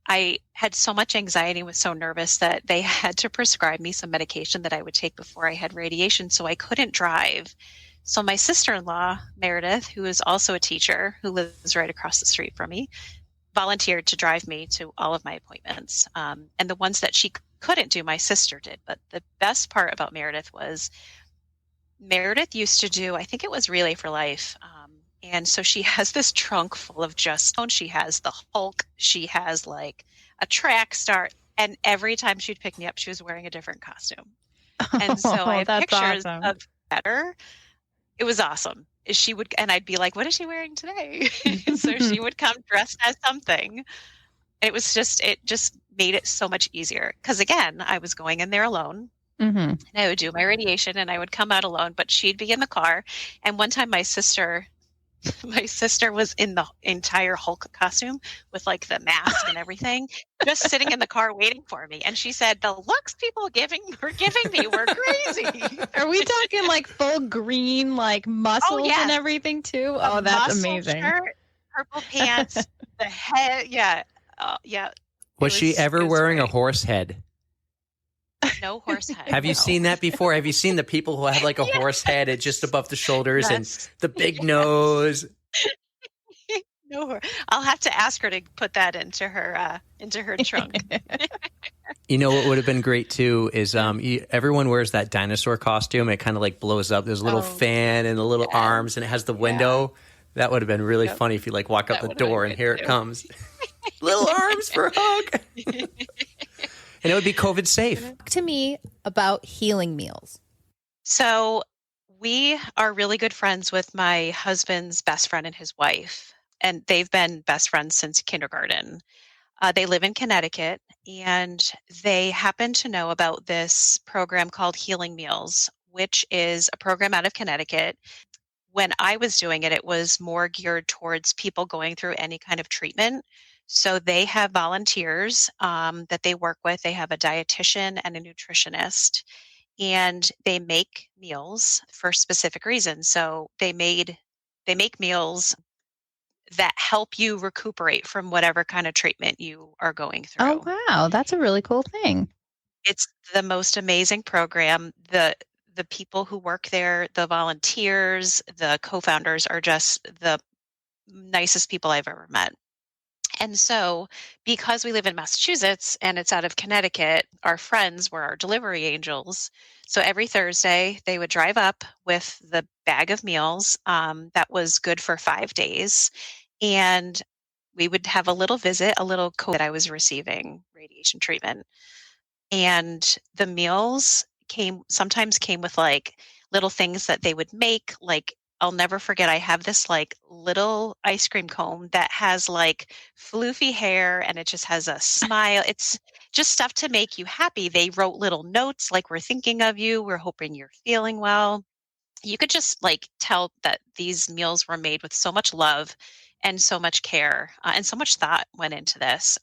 I had so much anxiety, was so nervous that they had to prescribe me some medication that I would take before I had radiation, so I couldn't drive. So my sister-in-law, Meredith, who is also a teacher, who lives right across the street from me, volunteered to drive me to all of my appointments. And the ones that she couldn't do, my sister did. But the best part about Meredith was Meredith used to do, I think it was Relay for Life. And so she has this trunk full of she has the Hulk, she has like a track star. And every time she'd pick me up, she was wearing a different costume. And so I have pictures of her. It was awesome. And I'd be like, what is she wearing today? So she would come dressed as something. It just made it so much easier. Because again, I was going in there alone. Mm-hmm. And I would do my radiation and I would come out alone, but she'd be in the car. And one time my sister was in the entire Hulk costume with like the mask and everything, just sitting in the car waiting for me. And she said, the looks people were giving me were crazy. Are we talking like full green, like muscles and everything too? Oh, that's amazing. Shirt, purple pants, the head. Yeah. Yeah. Was she ever wearing a horse head? No horse head. Have you seen that before? Have you seen the people who have like a horse head at just above the shoulders and the big nose? No, I'll have to ask her to put that into her trunk. You know what would have been great too is everyone wears that dinosaur costume. It kind of like blows up. There's a little fan and the little arms, and it has the window. Yeah. That would have been really funny if you like walk up the door and here it comes. Little arms for a hug. And it would be COVID safe. Talk to me about healing meals. So we are really good friends with my husband's best friend and his wife, and they've been best friends since kindergarten. They live in Connecticut, and they happen to know about this program called Healing Meals, which is a program out of Connecticut. When I was doing it, it was more geared towards people going through any kind of treatment. So they have volunteers that they work with. They have a dietitian and a nutritionist, and they make meals for specific reasons. So they make meals that help you recuperate from whatever kind of treatment you are going through. Oh, wow. That's a really cool thing. It's the most amazing program. The people who work there, the volunteers, the co-founders are just the nicest people I've ever met. And so, because we live in Massachusetts and it's out of Connecticut, our friends were our delivery angels. So every Thursday, they would drive up with the bag of meals that was good for 5 days. And we would have a little visit, a little that I was receiving radiation treatment. And the meals sometimes came with like little things that they would make. Like, I'll never forget, I have this like little ice cream cone that has like floofy hair and it just has a smile. It's just stuff to make you happy. They wrote little notes like, we're thinking of you, we're hoping you're feeling well. You could just like tell that these meals were made with so much love and so much care and so much thought went into this.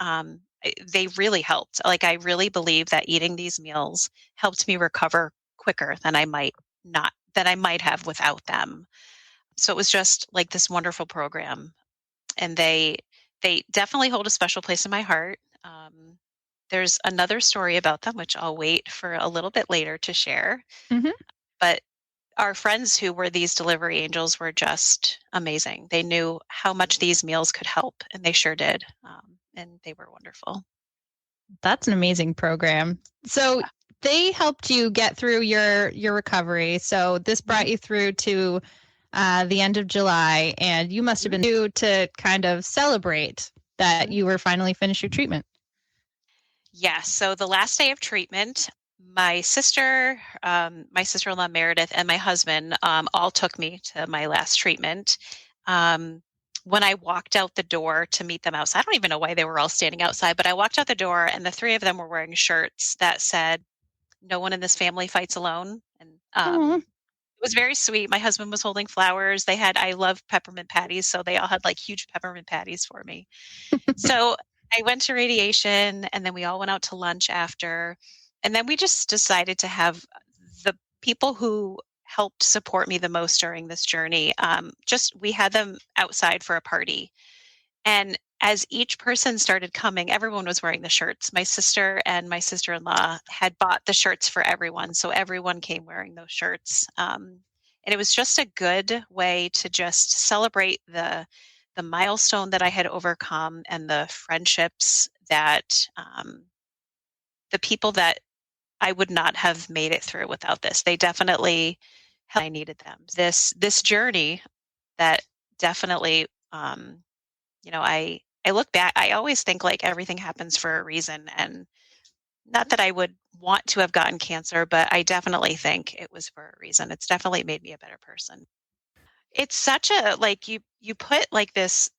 They really helped. Like, I really believe that eating these meals helped me recover quicker than I might have without them. So it was just like this wonderful program, and they definitely hold a special place in my heart. There's another story about them, which I'll wait for a little bit later to share. Mhm. But our friends who were these delivery angels were just amazing. They knew how much these meals could help, and they sure did. And they were wonderful. That's an amazing program. So they helped you get through your recovery. So this brought you through to the end of July, and you must have been due to kind of celebrate that you were finally finished your treatment. Yes. So the last day of treatment, my sister, my sister-in-law Meredith, and my husband all took me to my last treatment. When I walked out the door to meet them outside, I don't even know why they were all standing outside, but I walked out the door and the three of them were wearing shirts that said, "No one in this family fights alone." And it was very sweet. My husband was holding flowers. I love peppermint patties, so they all had like huge peppermint patties for me. So I went to radiation, and then we all went out to lunch after. And then we just decided to have the people who helped support me the most during this journey. We had them outside for a party. And as each person started coming, everyone was wearing the shirts. My sister and my sister-in-law had bought the shirts for everyone. So everyone came wearing those shirts. And it was just a good way to just celebrate the milestone that I had overcome and the friendships that the people that I would not have made it through without this. They definitely I needed them. This journey that definitely I look back, I always think like everything happens for a reason, and not that I would want to have gotten cancer, but I definitely think it was for a reason. It's definitely made me a better person. It's such a like you put like this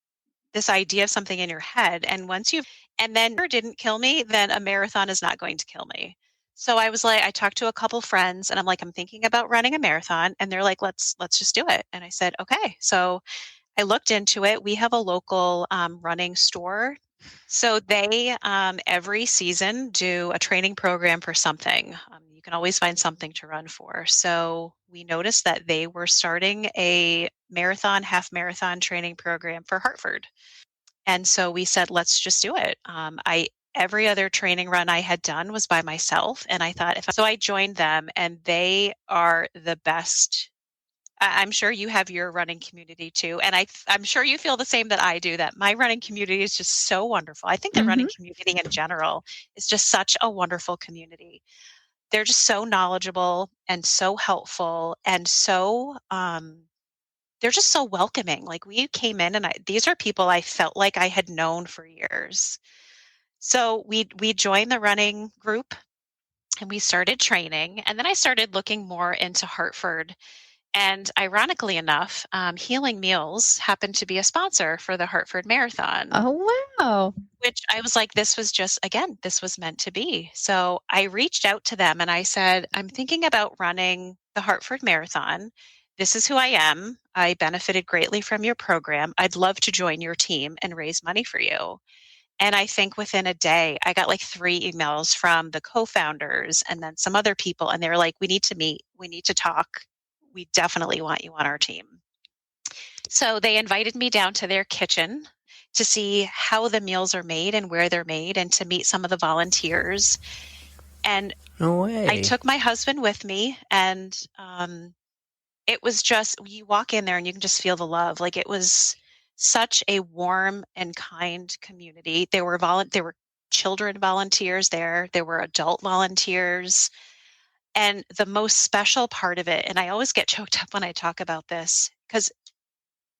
idea of something in your head, and then it didn't kill me, then a marathon is not going to kill me. So I was like, I talked to a couple friends and I'm like, I'm thinking about running a marathon, and they're like, let's just do it. And I said, okay. So I looked into it. We have a local running store. So they every season do a training program for something. You can always find something to run for. So we noticed that they were starting a half marathon training program for Hartford. And so we said, let's just do it. Every other training run I had done was by myself. And I thought, so I joined them, and they are the best. I'm sure you have your running community too. And I'm sure you feel the same that I do, that my running community is just so wonderful. I think the running community in general is just such a wonderful community. They're just so knowledgeable and so helpful, and so they're just so welcoming. Like, we came in, and these are people I felt like I had known for years. So we joined the running group, and we started training. And then I started looking more into Hartford. And ironically enough, Healing Meals happened to be a sponsor for the Hartford Marathon. Oh, wow. Which I was like, this was just, again, this was meant to be. So I reached out to them and I said, I'm thinking about running the Hartford Marathon. This is who I am. I benefited greatly from your program. I'd love to join your team and raise money for you. And I think within a day, I got like 3 emails from the co-founders and then some other people. And they were like, we need to meet. We need to talk. We definitely want you on our team. So they invited me down to their kitchen to see how the meals are made and where they're made and to meet some of the volunteers. And No way. I took my husband with me, and it was just, you walk in there and you can just feel the love. Like, it was such a warm and kind community. There were children volunteers there. There were adult volunteers. And the most special part of it, and I always get choked up when I talk about this, because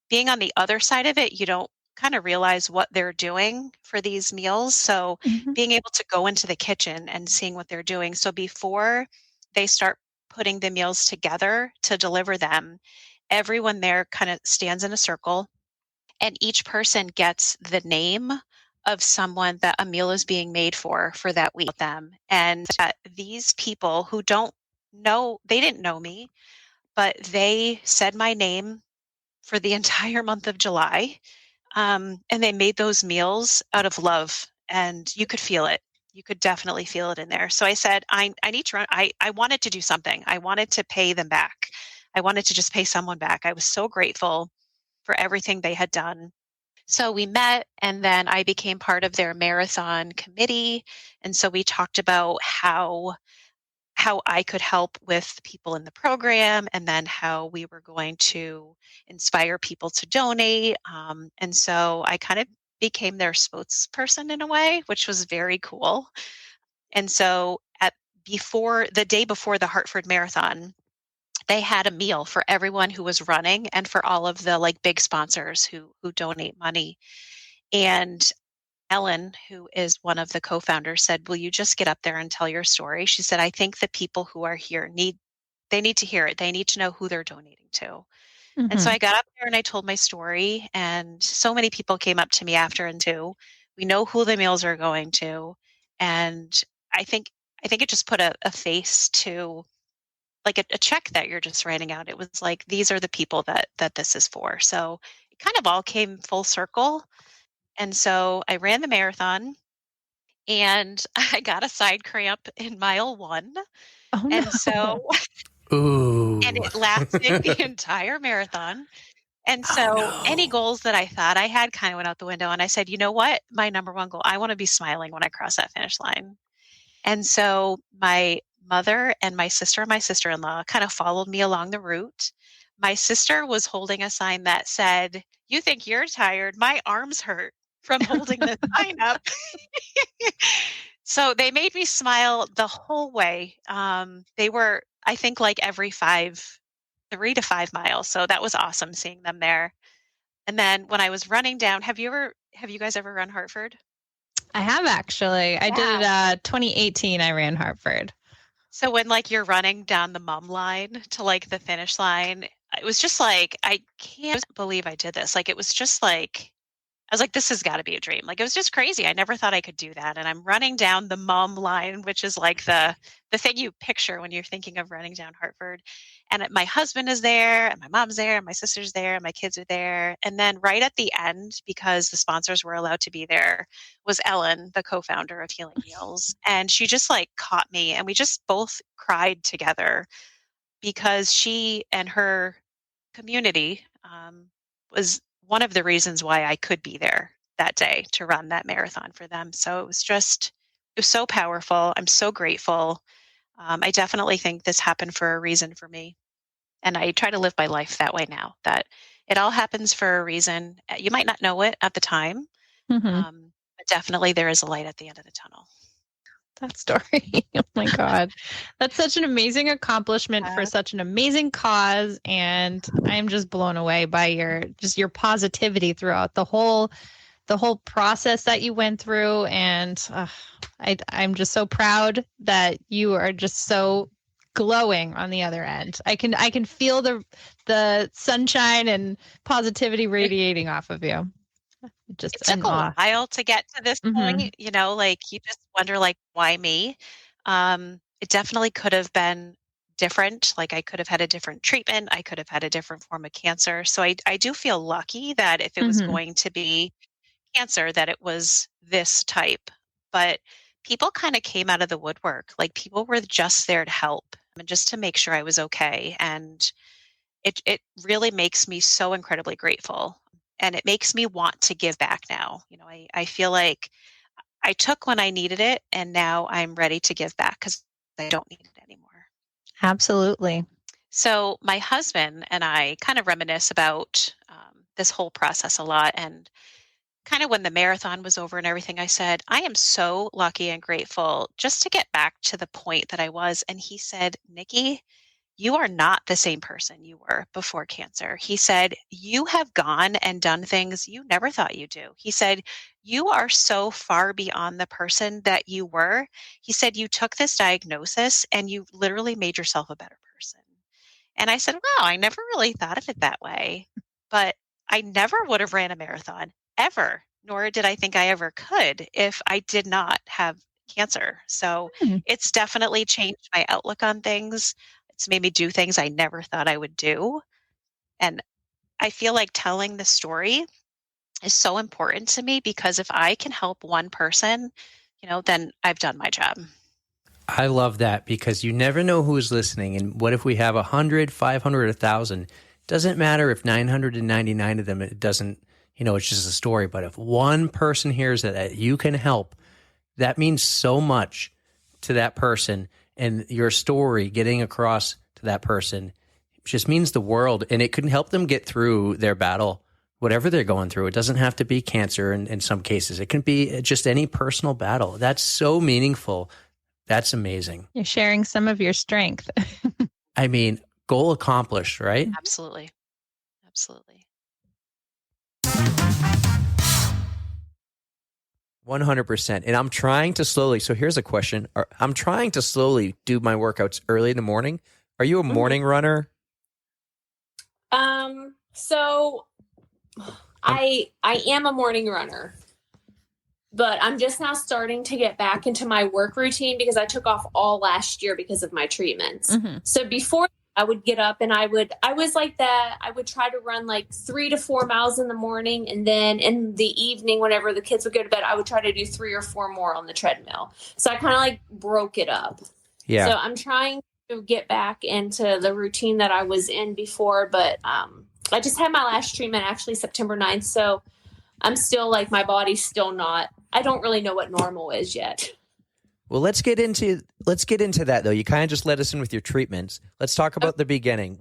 being on the other side of it, you don't kind of realize what they're doing for these meals. So being able to go into the kitchen and seeing what they're doing. So before they start putting the meals together to deliver them, everyone there kind of stands in a circle, and each person gets the name of someone that a meal is being made for that week with them. And these people who don't know, they didn't know me, but they said my name for the entire month of July. And they made those meals out of love, and you could feel it. You could definitely feel it in there. So I said, I need to run. I wanted to do something. I wanted to pay them back. I wanted to just pay someone back. I was so grateful for everything they had done. So we met, and then I became part of their marathon committee. And so we talked about how I could help with people in the program, and then how we were going to inspire people to donate. And so I kind of became their spokesperson in a way, which was very cool. And so the day before the Hartford Marathon, they had a meal for everyone who was running and for all of the like big sponsors who donate money. And Ellen, who is one of the co-founders, said, will you just get up there and tell your story? She said, I think the people who are here need to hear it. They need to know who they're donating to. And so I got up there and I told my story, and so many people came up to me after and too. We know who the meals are going to. And I think it just put a face to like a check that you're just writing out. It was like, these are the people that this is for. So it kind of all came full circle. And so I ran the marathon, and I got a side cramp in mile 1. Oh, and no. so Ooh. and it lasted the entire marathon. And so any goals that I thought I had kind of went out the window. And I said, you know what? My number one goal, I want to be smiling when I cross that finish line. And so my mother and my sister-in-law kind of followed me along the route. My sister was holding a sign that said, you think you're tired? My arms hurt from holding the sign up. So they made me smile the whole way. They were, I think, like every 3 to 5 miles. So that was awesome seeing them there. And then when I was running down, have you guys ever run Hartford? I have actually. I did 2018. I ran Hartford. So when like you're running down the mum line to like the finish line, it was just like, I can't believe I did this. Like, it was just like, I was like, this has got to be a dream. Like, it was just crazy. I never thought I could do that. And I'm running down the mum line, which is like the thing you picture when you're thinking of running down Hartford. And my husband is there, and my mom's there, and my sister's there, and my kids are there. And then right at the end, because the sponsors were allowed to be there, was Ellen, the co-founder of Healing Meals. And she just like caught me, and we just both cried together, because she and her community was one of the reasons why I could be there that day to run that marathon for them. So it was so powerful. I'm so grateful. I definitely think this happened for a reason for me. And I try to live my life that way now, that it all happens for a reason. You might not know it at the time, but definitely there is a light at the end of the tunnel. That story. Oh my God. That's such an amazing accomplishment for such an amazing cause. And I'm just blown away by your positivity throughout the whole process that you went through. And I'm just so proud that you are just so glowing on the other end. I can feel the sunshine and positivity radiating off of you. Just It took a while to get to this point, you know, like you just wonder, like, why me? It definitely could have been different. Like I could have had a different treatment. I could have had a different form of cancer. So I do feel lucky that if it was going to be cancer, that it was this type. But people kind of came out of the woodwork. Like people were just there to help and just to make sure I was okay. And it really makes me so incredibly grateful. And it makes me want to give back now. You know, I feel like I took when I needed it, and now I'm ready to give back because I don't need it anymore. Absolutely. So my husband and I kind of reminisce about this whole process a lot. And kind of when the marathon was over and everything, I said, I am so lucky and grateful just to get back to the point that I was. And he said, Nikki, you are not the same person you were before cancer. He said, you have gone and done things you never thought you'd do. He said, you are so far beyond the person that you were. He said, you took this diagnosis and you literally made yourself a better person. And I said, wow, I never really thought of it that way. But I never would have ran a marathon ever, nor did I think I ever could if I did not have cancer. So it's definitely changed my outlook on things. It's made me do things I never thought I would do. And I feel like telling the story is so important to me because if I can help one person, you know, then I've done my job. I love that because you never know who's listening. And what if we have 100, 500, 1,000? Doesn't matter if 999 of them, it doesn't, you know, it's just a story. But if one person hears that you can help, that means so much to that person. And your story getting across to that person just means the world. And it can help them get through their battle, whatever they're going through. It doesn't have to be cancer in some cases. It can be just any personal battle. That's so meaningful. That's amazing. You're sharing some of your strength. I mean, goal accomplished, right? Absolutely. Absolutely. 100%. And I'm trying to slowly, so here's a question. I'm trying to slowly do my workouts early in the morning. Are you a morning runner? So I am a morning runner, but I'm just now starting to get back into my work routine because I took off all last year because of my treatments. So before I would get up and I was like that. I would try to run like 3 to 4 miles in the morning. And then in the evening, whenever the kids would go to bed, I would try to do 3 or 4 more on the treadmill. So I kind of like broke it up. Yeah. So I'm trying to get back into the routine that I was in before, but I just had my last treatment actually September 9th. So I'm still like, my body's still not, I don't really know what normal is yet. Well, let's get into that though. You kind of just let us in with your treatments. Let's talk about the beginning.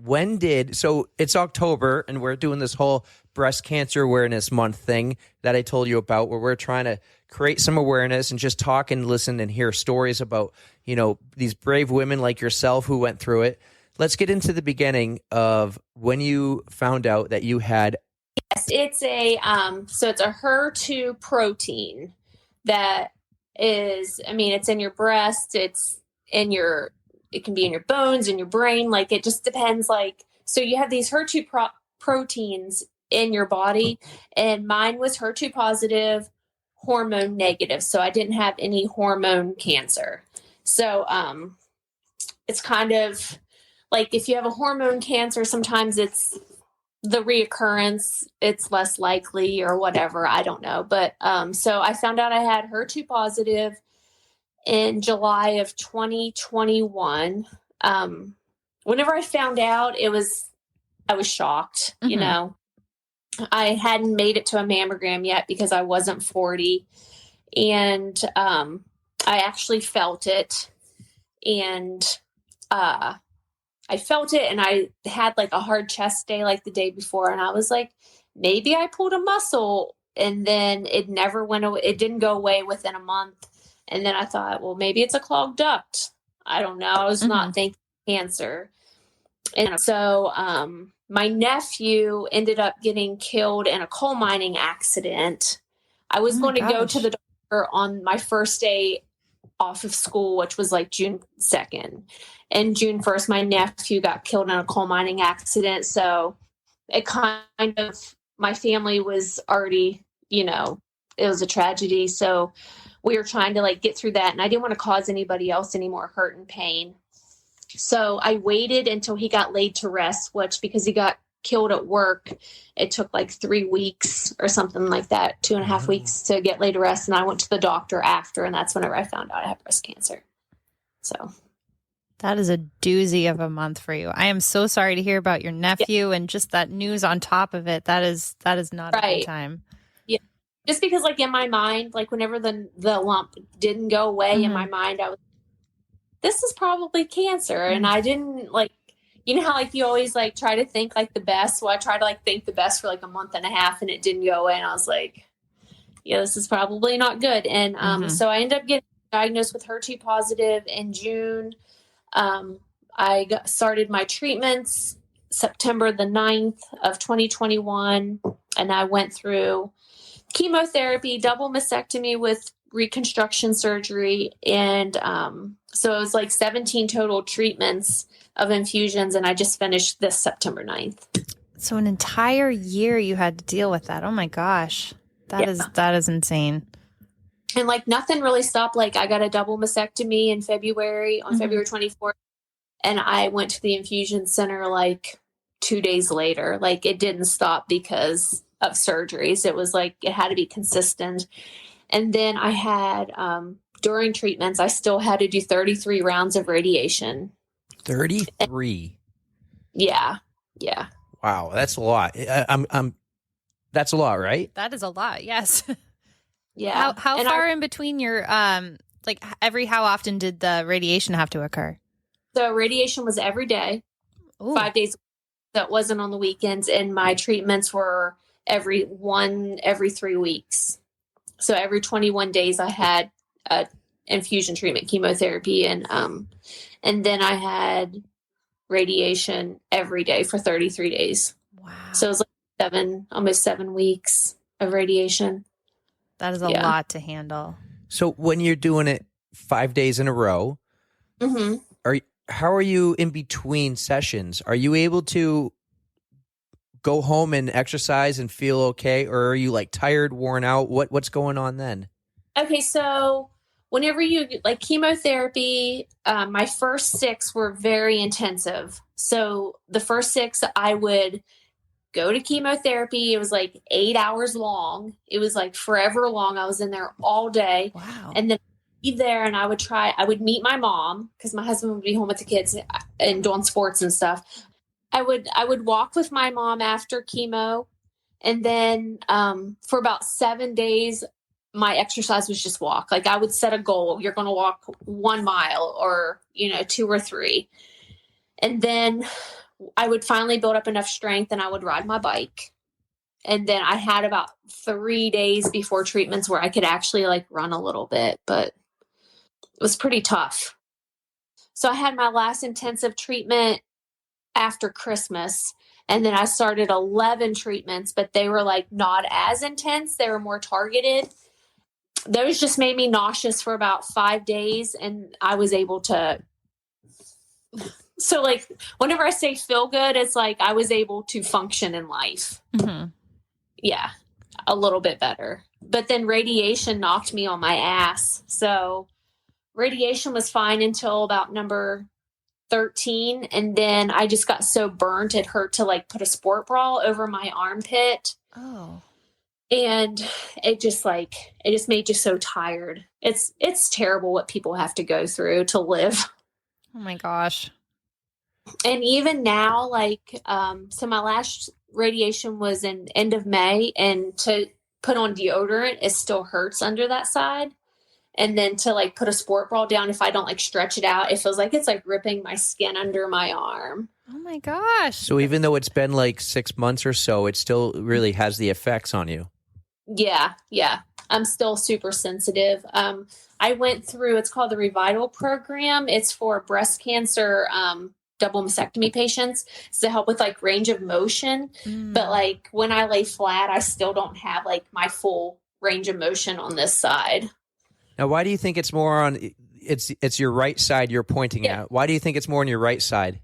So it's October and we're doing this whole breast cancer awareness month thing that I told you about, where we're trying to create some awareness and just talk and listen and hear stories about, you know, these brave women like yourself who went through it. Let's get into the beginning of when you found out that you had. Yes, it's a HER2 protein that is, I mean, it's in your breast, it can be in your bones, in your brain. Like, it just depends. Like, so you have these HER2 proteins in your body, and mine was HER2 positive, hormone negative. So I didn't have any hormone cancer. So, it's kind of like if you have a hormone cancer, sometimes it's the reoccurrence, it's less likely or whatever. I don't know. But so I found out I had HER2 positive in July of 2021. Whenever I found out, I was shocked. You know, I hadn't made it to a mammogram yet because I wasn't 40. And I actually felt it. And I felt it, and I had like a hard chest day like the day before. And I was like, maybe I pulled a muscle, and then it never went away. It didn't go away within a month. And then I thought, well, maybe it's a clogged duct. I don't know. I was not thinking cancer. And so my nephew ended up getting killed in a coal mining accident. I was going to go to the doctor on my first day off of school, which was like June 2nd. And June 1st, my nephew got killed in a coal mining accident. So it kind of, my family was already, it was a tragedy. So we were trying to like get through that. And I didn't want to cause anybody else any more hurt and pain. So I waited until he got laid to rest, which because he got killed at work, it took like 3 weeks or something like that, 2.5 weeks to get laid to rest. And I went to the doctor after, and that's whenever I found out I had breast cancer. So that is a doozy of a month for you. I am so sorry to hear about your nephew and just that news on top of it. That is not a good time. Yeah. Just because like in my mind, like whenever the lump didn't go away in my mind, I was, this is probably cancer. And I didn't like, how like you always like try to think like the best. Well, I tried to like think the best for like a month and a half and it didn't go away. And I was like, yeah, this is probably not good. And so I ended up getting diagnosed with HER2 positive in June. I started my treatments September the 9th of 2021. And I went through chemotherapy, double mastectomy with reconstruction surgery. And so it was like 17 total treatments of infusions. And I just finished this September 9th. So an entire year you had to deal with that. Oh my gosh. That is insane. And like nothing really stopped. Like I got a double mastectomy in February on February 24th. And I went to the infusion center like 2 days later. Like it didn't stop because of surgeries. It was like, it had to be consistent. And then I had, during treatments, I still had to do 33 rounds of radiation. 33. Yeah. Yeah. Wow. That's a lot. That's a lot, right? That is a lot. Yes. Yeah. How far in between your, like how often did the radiation have to occur? So radiation was every day, 5 days. That wasn't on the weekends. And my treatments were every 3 weeks. So every 21 days I had infusion treatment, chemotherapy. And then I had radiation every day for 33 days. Wow. So it was like almost 7 weeks of radiation. That is a lot to handle. So when you're doing it 5 days in a row, how are you in between sessions? Are you able to go home and exercise and feel okay? Or are you like tired, worn out? What's going on then? Okay. So whenever you like chemotherapy, my first 6 were very intensive. So the first 6, I would go to chemotherapy. It was like 8 hours long. It was like forever long. I was in there all day. Wow. And then I'd be there and I would meet my mom because my husband would be home with the kids and doing sports and stuff. I would walk with my mom after chemo. And then for about 7 days, my exercise was just walk. Like I would set a goal. You're going to walk 1 mile or, 2 or 3. And then I would finally build up enough strength and I would ride my bike. And then I had about 3 days before treatments where I could actually like run a little bit, but it was pretty tough. So I had my last intensive treatment after Christmas. And then I started 11 treatments, but they were like not as intense. They were more targeted. Those just made me nauseous for about 5 days. And I was able to, so like whenever I say feel good, it's like I was able to function in life. Yeah, a little bit better. But then radiation knocked me on my ass. So radiation was fine until about number 13. And then I just got so burnt, it hurt to like put a sport bra over my armpit. Oh. And it just made you so tired. It's terrible what people have to go through to live. Oh my gosh. And even now, like, so my last radiation was in end of May, and to put on deodorant, it still hurts under that side. And then to like put a sport bra down, if I don't like stretch it out, it feels like it's like ripping my skin under my arm. Oh my gosh. So even though it's been like 6 months or so, it still really has the effects on you. Yeah. Yeah. I'm still super sensitive. I went through, it's called the Revital program. It's for breast cancer, double mastectomy patients. It's to help with like range of motion. But like when I lay flat, I still don't have like my full range of motion on this side. Now, why do you think it's more on it's your right side you're pointing at. Why do you think it's more on your right side?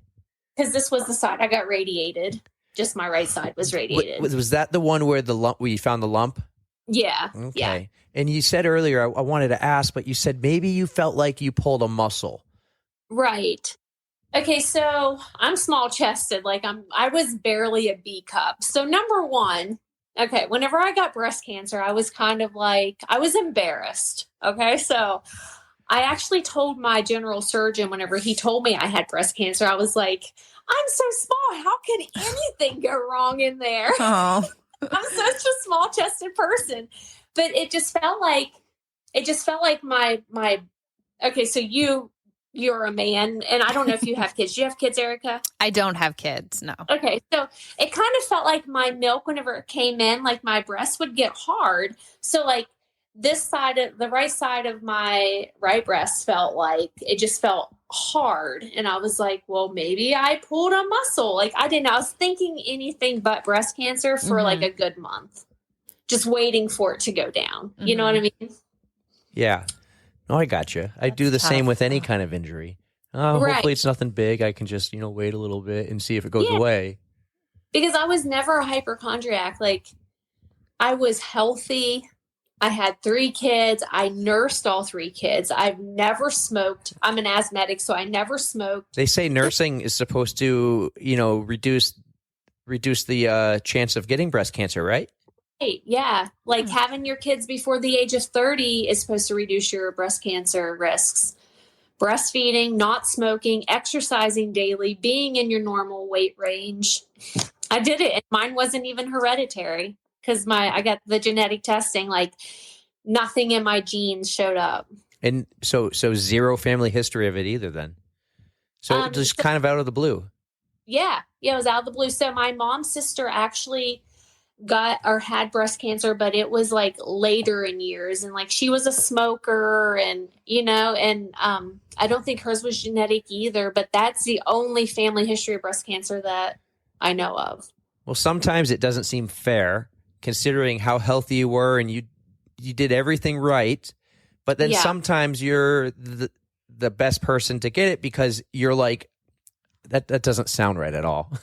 Because this was the side I got radiated. Just my right side was radiated. Was that the one where you found the lump? Yeah. Okay. Yeah. And you said earlier, I wanted to ask, but you said maybe you felt like you pulled a muscle. Right. Okay, so I'm small chested. Like I was barely a B cup. So number one, okay, whenever I got breast cancer, I was kind of like, I was embarrassed. Okay, so I actually told my general surgeon whenever he told me I had breast cancer, I was like, I'm so small. How can anything go wrong in there? Oh. I'm such a small chested person. But it just felt like my okay, so you're a man, and I don't know if you have kids. Do you have kids, Erica? I don't have kids, no. Okay, so it kind of felt like my milk, whenever it came in, like my breast would get hard. So like the right side of my right breast felt like it just felt hard. And I was like, well, maybe I pulled a muscle. Like I was thinking anything but breast cancer for like a good month, just waiting for it to go down. You know what I mean? Yeah. No, I got you. I do the same with any kind of injury. Hopefully it's nothing big. I can just, wait a little bit and see if it goes away. Because I was never a hypochondriac. Like I was healthy. I had 3 kids. I nursed all 3 kids. I've never smoked. I'm an asthmatic, so I never smoked. They say nursing is supposed to, reduce the chance of getting breast cancer, right? Yeah. Like having your kids before the age of 30 is supposed to reduce your breast cancer risks. Breastfeeding, not smoking, exercising daily, being in your normal weight range. I did it, and mine wasn't even hereditary because I got the genetic testing, like nothing in my genes showed up. And so zero family history of it either then? So just kind of out of the blue? Yeah. Yeah, it was out of the blue. So my mom's sister actually had breast cancer, but it was like later in years, and like she was a smoker, and I don't think hers was genetic either, but that's the only family history of breast cancer that I know of. Well, sometimes it doesn't seem fair considering how healthy you were and you did everything right, but then sometimes you're the best person to get it because you're like, that doesn't sound right at all.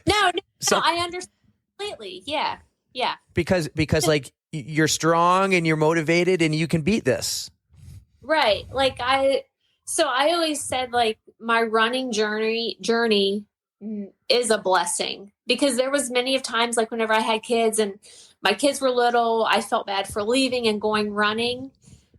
No, I understand. Completely. Yeah. Yeah. Because like you're strong and you're motivated and you can beat this. Right. Like I always said like my running journey is a blessing, because there was many of times like whenever I had kids and my kids were little, I felt bad for leaving and going running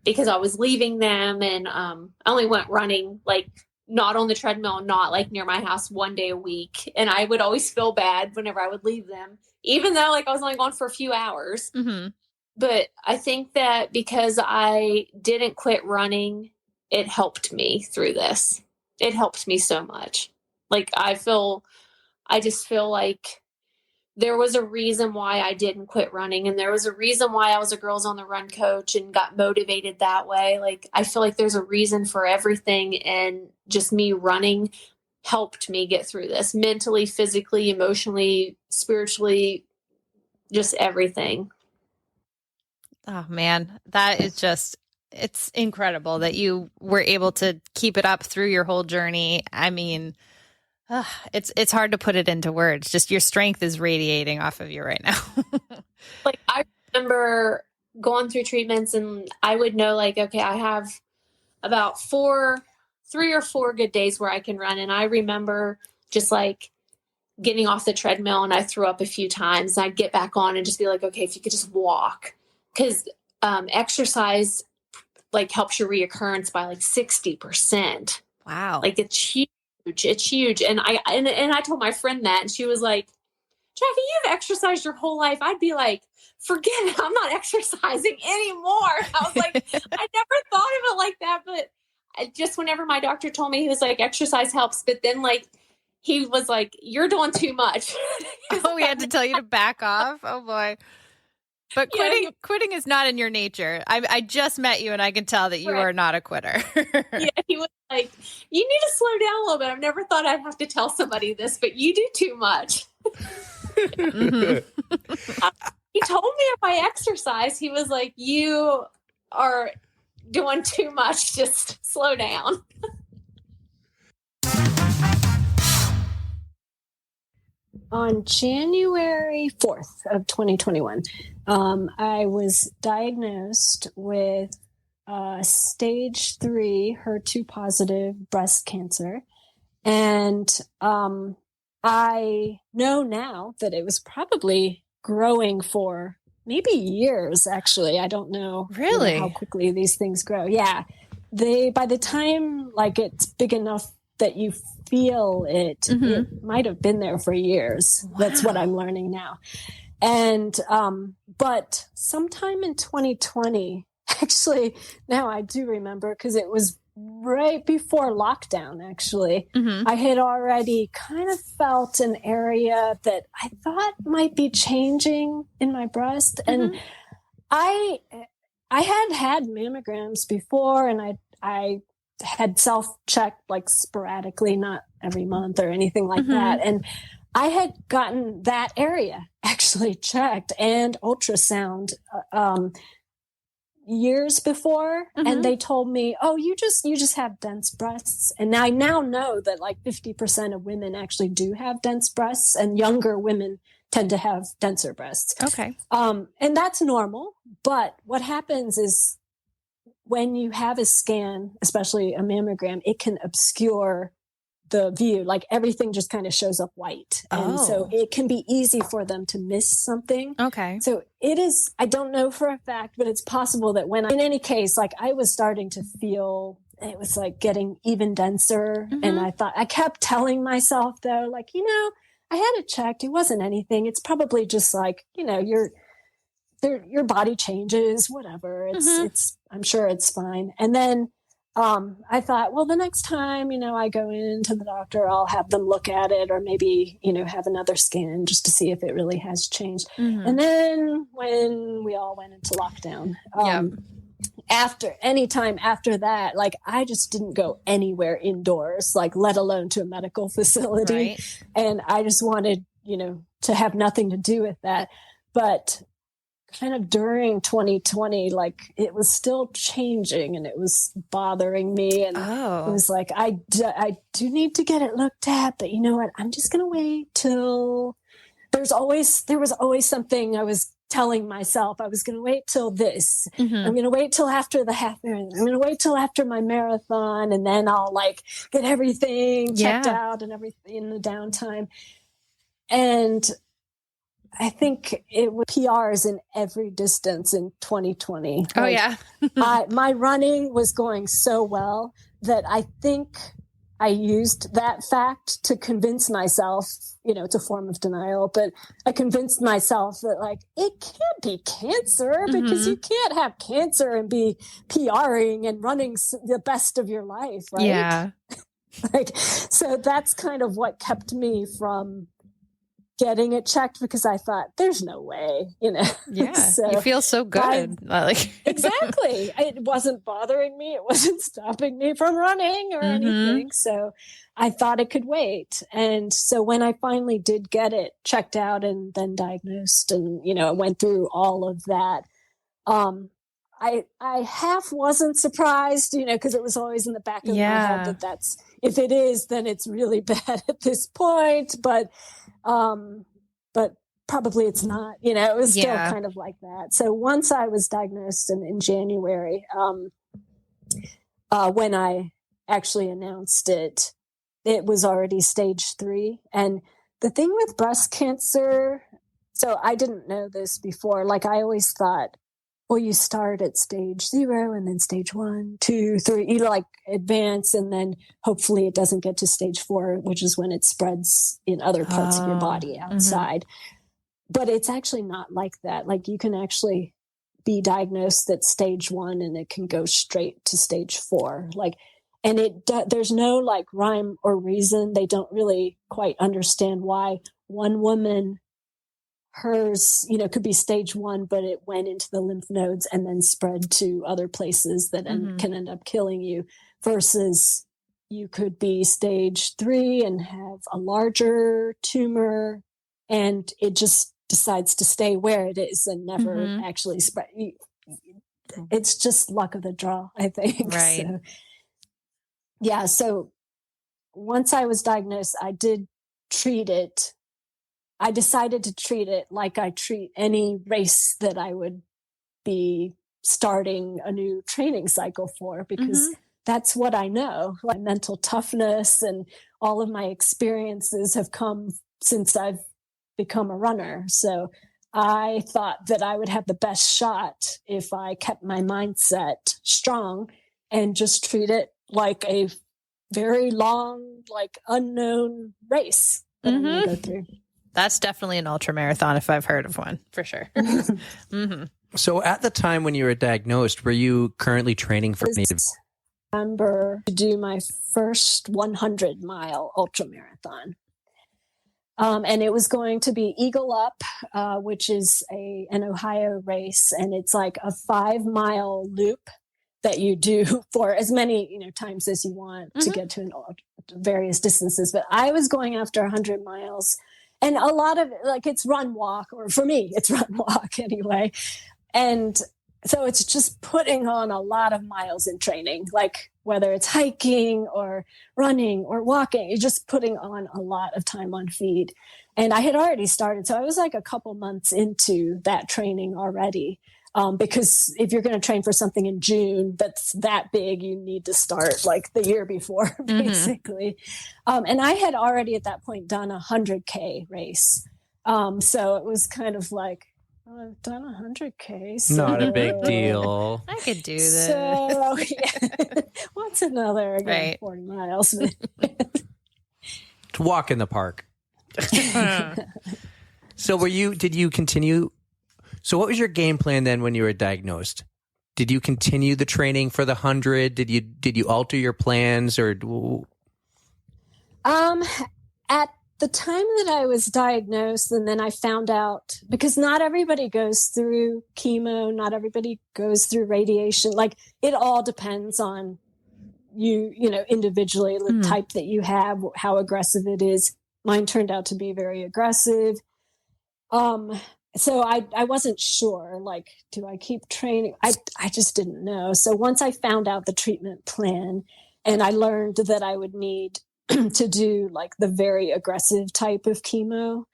because I was leaving them, and I only went running like not on the treadmill, not like near my house one day a week. And I would always feel bad whenever I would leave them, even though like I was only gone for a few hours. Mm-hmm. But I think that because I didn't quit running, it helped me through this. It helped me so much. Like I just feel like there was a reason why I didn't quit running. And there was a reason why I was a Girls on the Run coach and got motivated that way. Like, I feel like there's a reason for everything. And just me running helped me get through this mentally, physically, emotionally, spiritually, just everything. Oh man, that is just, it's incredible that you were able to keep it up through your whole journey. I mean, it's hard to put it into words. Just your strength is radiating off of you right now. Like I remember going through treatments and I would know like, okay, I have about 3 or 4 good days where I can run. And I remember just like getting off the treadmill and I threw up a few times. And I'd get back on and just be like, okay, if you could just walk, because exercise like helps your reoccurrence by like 60%. Wow. Like it's huge. It's huge. And I told my friend that, and she was like, Jackie, you've exercised your whole life. I'd be like, forget it. I'm not exercising anymore. I was like, I never thought of it like that. But just whenever my doctor told me, he was like, exercise helps. But then like, he was like, you're doing too much. Oh, we had to tell you to back off. Oh boy. But quitting is not in your nature. I just met you and I can tell that you are not a quitter. Yeah, he was like, you need to slow down a little bit. I've never thought I'd have to tell somebody this, but you do too much. Mm-hmm. He told me if I exercise, he was like, you are doing too much. Just slow down. On January 4th of 2021, I was diagnosed with stage 3 HER2 positive breast cancer. And I know now that it was probably growing for maybe years, actually. I don't know Really how quickly these things grow. Yeah. By the time like it's big enough that you feel it, it might have been there for years. Wow. That's what I'm learning now. And, but sometime in 2020, actually, now I do remember because it was right before lockdown, actually, I had already kind of felt an area that I thought might be changing in my breast. And I had mammograms before, and I had self-checked like sporadically, not every month or anything like that. And I had gotten that area actually checked and ultrasound years before, and they told me, oh, you just have dense breasts. And I now know that like 50% of women actually do have dense breasts, and younger women tend to have denser breasts. Okay. And that's normal. But what happens is when you have a scan, especially a mammogram, it can obscure the view. Like everything just kind of shows up white. And so it can be easy for them to miss something. Okay. So it is, I don't know for a fact, but it's possible that in any case, like I was starting to feel it was like getting even denser. And I kept telling myself though, like, I had it checked. It wasn't anything. It's probably just like, your body changes, whatever. I'm sure it's fine. And then, I thought, well, the next time, I go into the doctor, I'll have them look at it, or maybe, have another scan just to see if it really has changed. And then when we all went into lockdown, anytime after that, like I just didn't go anywhere indoors, like let alone to a medical facility. Right. And I just wanted, to have nothing to do with that. But kind of during 2020, like it was still changing and it was bothering me. And it was like, I do need to get it looked at, but you know what? I'm just going to wait till there was always something I was telling myself. I was going to wait till this. I'm going to wait till after the half marathon. I'm going to wait till after my marathon. And then I'll like get everything checked out and everything in the downtime. And I think it was PRs in every distance in 2020. Oh, yeah. My running was going so well that I think I used that fact to convince myself, it's a form of denial, but I convinced myself that like, it can't be cancer because you can't have cancer and be PRing and running the best of your life, right? Yeah. So that's kind of what kept me from getting it checked, because I thought there's no way, Yeah. So you feel so good. Exactly. It wasn't bothering me. It wasn't stopping me from running or anything. So I thought it could wait. And so when I finally did get it checked out and then diagnosed and, I went through all of that, I half wasn't surprised, because it was always in the back of my head that if it is, then it's really bad at this point. But probably it's not, it was still kind of like that. So once I was diagnosed in January, when I actually announced it, it was already stage 3. And the thing with breast cancer, so I didn't know this before. Like I always thought, well, you start at stage 0 and then stage 1, 2, 3, you like advance. And then hopefully it doesn't get to stage 4, which is when it spreads in other parts of your body outside. But it's actually not like that. Like you can actually be diagnosed at stage 1 and it can go straight to stage 4. And there's no like rhyme or reason. They don't really quite understand why one woman, hers, could be stage 1, but it went into the lymph nodes and then spread to other places that can end up killing you, versus you could be stage 3 and have a larger tumor and it just decides to stay where it is and never actually spread. it's just luck of the draw, I think. Right. So, yeah. So once I was diagnosed, I did treat it. I decided to treat it like I treat any race that I would be starting a new training cycle for, because that's what I know. My mental toughness and all of my experiences have come since I've become a runner. So I thought that I would have the best shot if I kept my mindset strong and just treat it like a very long, like unknown race that I'm going to go through. That's definitely an ultra marathon if I've heard of one, for sure. So at the time when you were diagnosed, were you currently training for any? I remember to do my first 100-mile ultra marathon. And it was going to be Eagle Up, which is an Ohio race. And it's like a 5-mile loop that you do for as many times as you want to get to various distances. But I was going after 100 miles. And a lot of it's run walk, or for me, it's run walk anyway. And so it's just putting on a lot of miles in training, like whether it's hiking or running or walking, you're just putting on a lot of time on feed. And I had already started. So I was like a couple months into that training already. Because if you're going to train for something in June that's that big, you need to start like the year before, basically. And I had already at that point done a 100K race. So it was kind of like, I've done 100K. So not a big deal. I could do this. So, what's another 40 miles? To walk in the park. So did you continue? So what was your game plan then when you were diagnosed? Did you continue the training for the 100? Did you alter your plans or? At the time that I was diagnosed, and then I found out, because not everybody goes through chemo, not everybody goes through radiation. Like it all depends on you individually, the type that you have, how aggressive it is. Mine turned out to be very aggressive. So I wasn't sure, like, do I keep training? I just didn't know. So once I found out the treatment plan and I learned that I would need to do like the very aggressive type of chemo,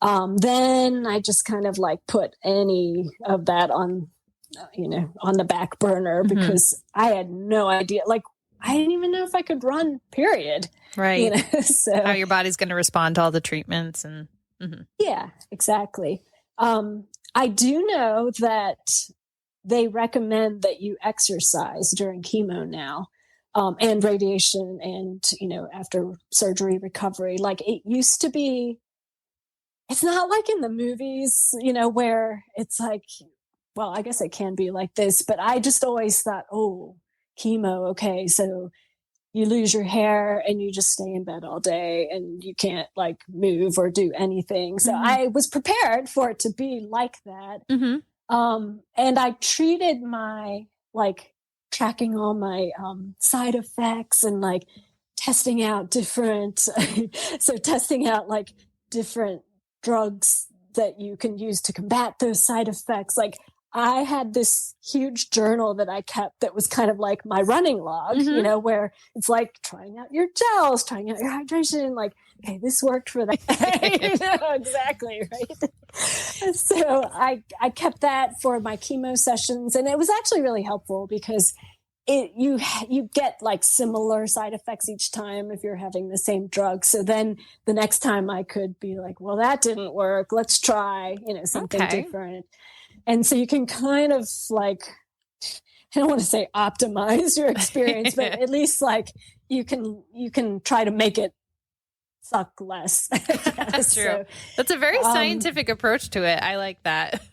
then I just kind of like put any of that on the back burner because I had no idea. Like, I didn't even know if I could run, period. Right. So how your body's going to respond to all the treatments and. Yeah, exactly. I do know that they recommend that you exercise during chemo now, and radiation and, after surgery recovery. Like it used to be, it's not like in the movies, where it's like, well, I guess it can be like this, but I just always thought, oh, chemo. Okay. So you lose your hair and you just stay in bed all day and you can't like move or do anything. So I was prepared for it to be like that. And I treated my tracking all my side effects and like testing out different different drugs that you can use to combat those side effects. Like I had this huge journal that I kept that was kind of like my running log, where it's like trying out your gels, trying out your hydration, like, okay, this worked for that. Exactly, right? So I kept that for my chemo sessions, and it was actually really helpful because you get like similar side effects each time if you're having the same drug. So then the next time I could be like, well, that didn't work. Let's try, something different. And so you can kind of like, I don't want to say optimize your experience, but at least like you can try to make it suck less. That's true. So, that's a very scientific approach to it. I like that.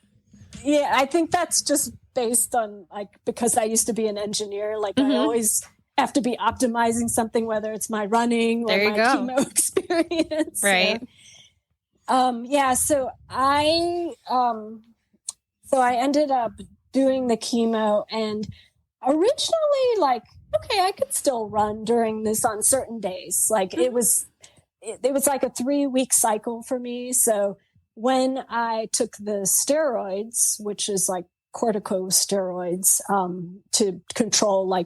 Yeah, I think that's just based on because I used to be an engineer, I always have to be optimizing something, whether it's my running or my chemo experience. Right. So I ended up doing the chemo, and originally okay, I could still run during this on certain days. It was like a 3-week cycle for me. So when I took the steroids, which is like corticosteroids to control